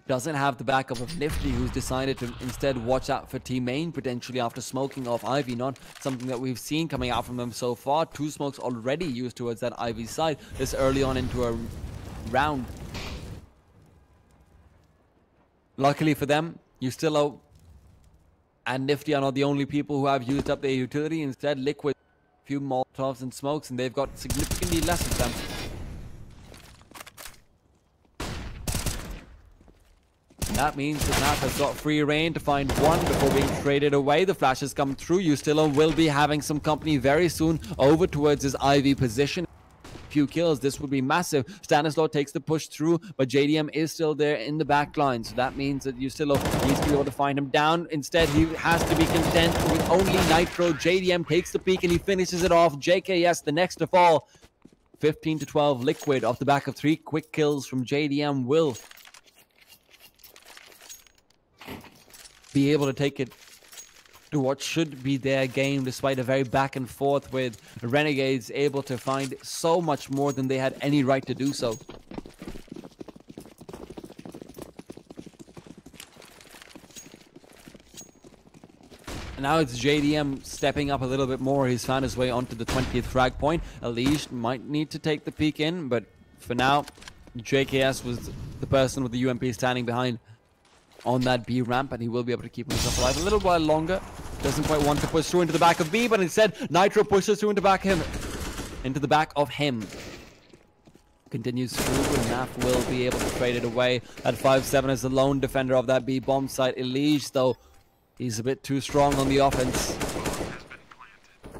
doesn't have the backup of Nifty, who's decided to instead watch out for T-Main potentially after smoking off Ivy. Not something that we've seen coming out from them so far. 2 smokes already used towards that Ivy side this early on into a round. Luckily for them, Ucillo and Nifty are not the only people who have used up their utility. Instead, Liquid, a few Molotovs and smokes, and they've got significantly less of them. That means that NAF has got free reign to find one before being traded away. The flashes come through. Ucillo will be having some company very soon over towards his Ivy position. Few kills, this would be massive. Stanislaw takes the push through, but JDM is still there in the back line. So that means that Ucillo needs to be able to find him down. Instead, he has to be content with only Nitro. JDM takes the peak and he finishes it off. JKS, the next to fall. 15-12, Liquid off the back of 3 quick kills from JDM will be able to take it to what should be their game, despite a very back and forth with Renegades able to find so much more than they had any right to do so. And now it's JDM stepping up a little bit more. He's found his way onto the 20th frag point. Alish might need to take the peek in, but for now, JKS was the person with the UMP standing behind on that B ramp, and he will be able to keep himself alive a little while longer. Doesn't quite want to push through into the back of B, but instead Nitro pushes through into the back of him. Continues through, and Naf will be able to trade it away. At 5-7 as the lone defender of that B bomb site. Elige, though, he's a bit too strong on the offense.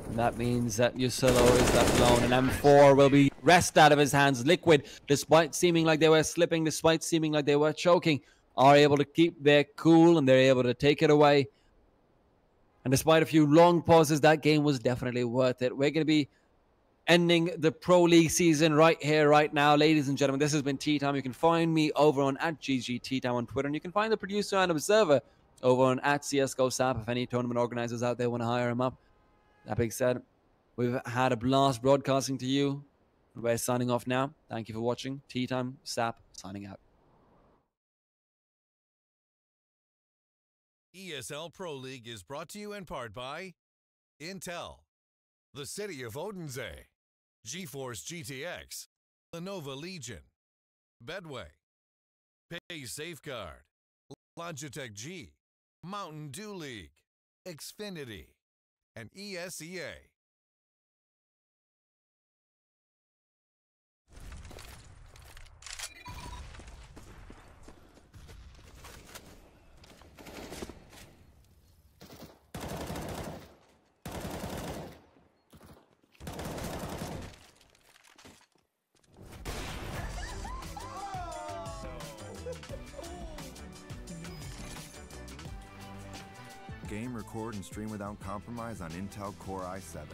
And that means that Yusilo is left alone, and M4 will be wrested out of his hands. Liquid, despite seeming like they were slipping, despite seeming like they were choking, are able to keep their cool, and they're able to take it away. And despite a few long pauses, that game was definitely worth it. We're going to be ending the Pro League season right here, right now. Ladies and gentlemen, this has been Tea Time. You can find me over on @GGTeaTime on Twitter, and you can find the producer and observer over on @CSGO SAP if any tournament organizers out there want to hire him up. That being said, we've had a blast broadcasting to you. We're signing off now. Thank you for watching. Tea Time, SAP, signing out. ESL Pro League is brought to you in part by Intel, the City of Odense, GeForce GTX, Lenovo Legion, Bedway, Pay Safeguard, Logitech G, Mountain Dew League, Xfinity, and ESEA. Game, record, and stream without compromise on Intel Core i7.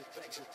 Flex it.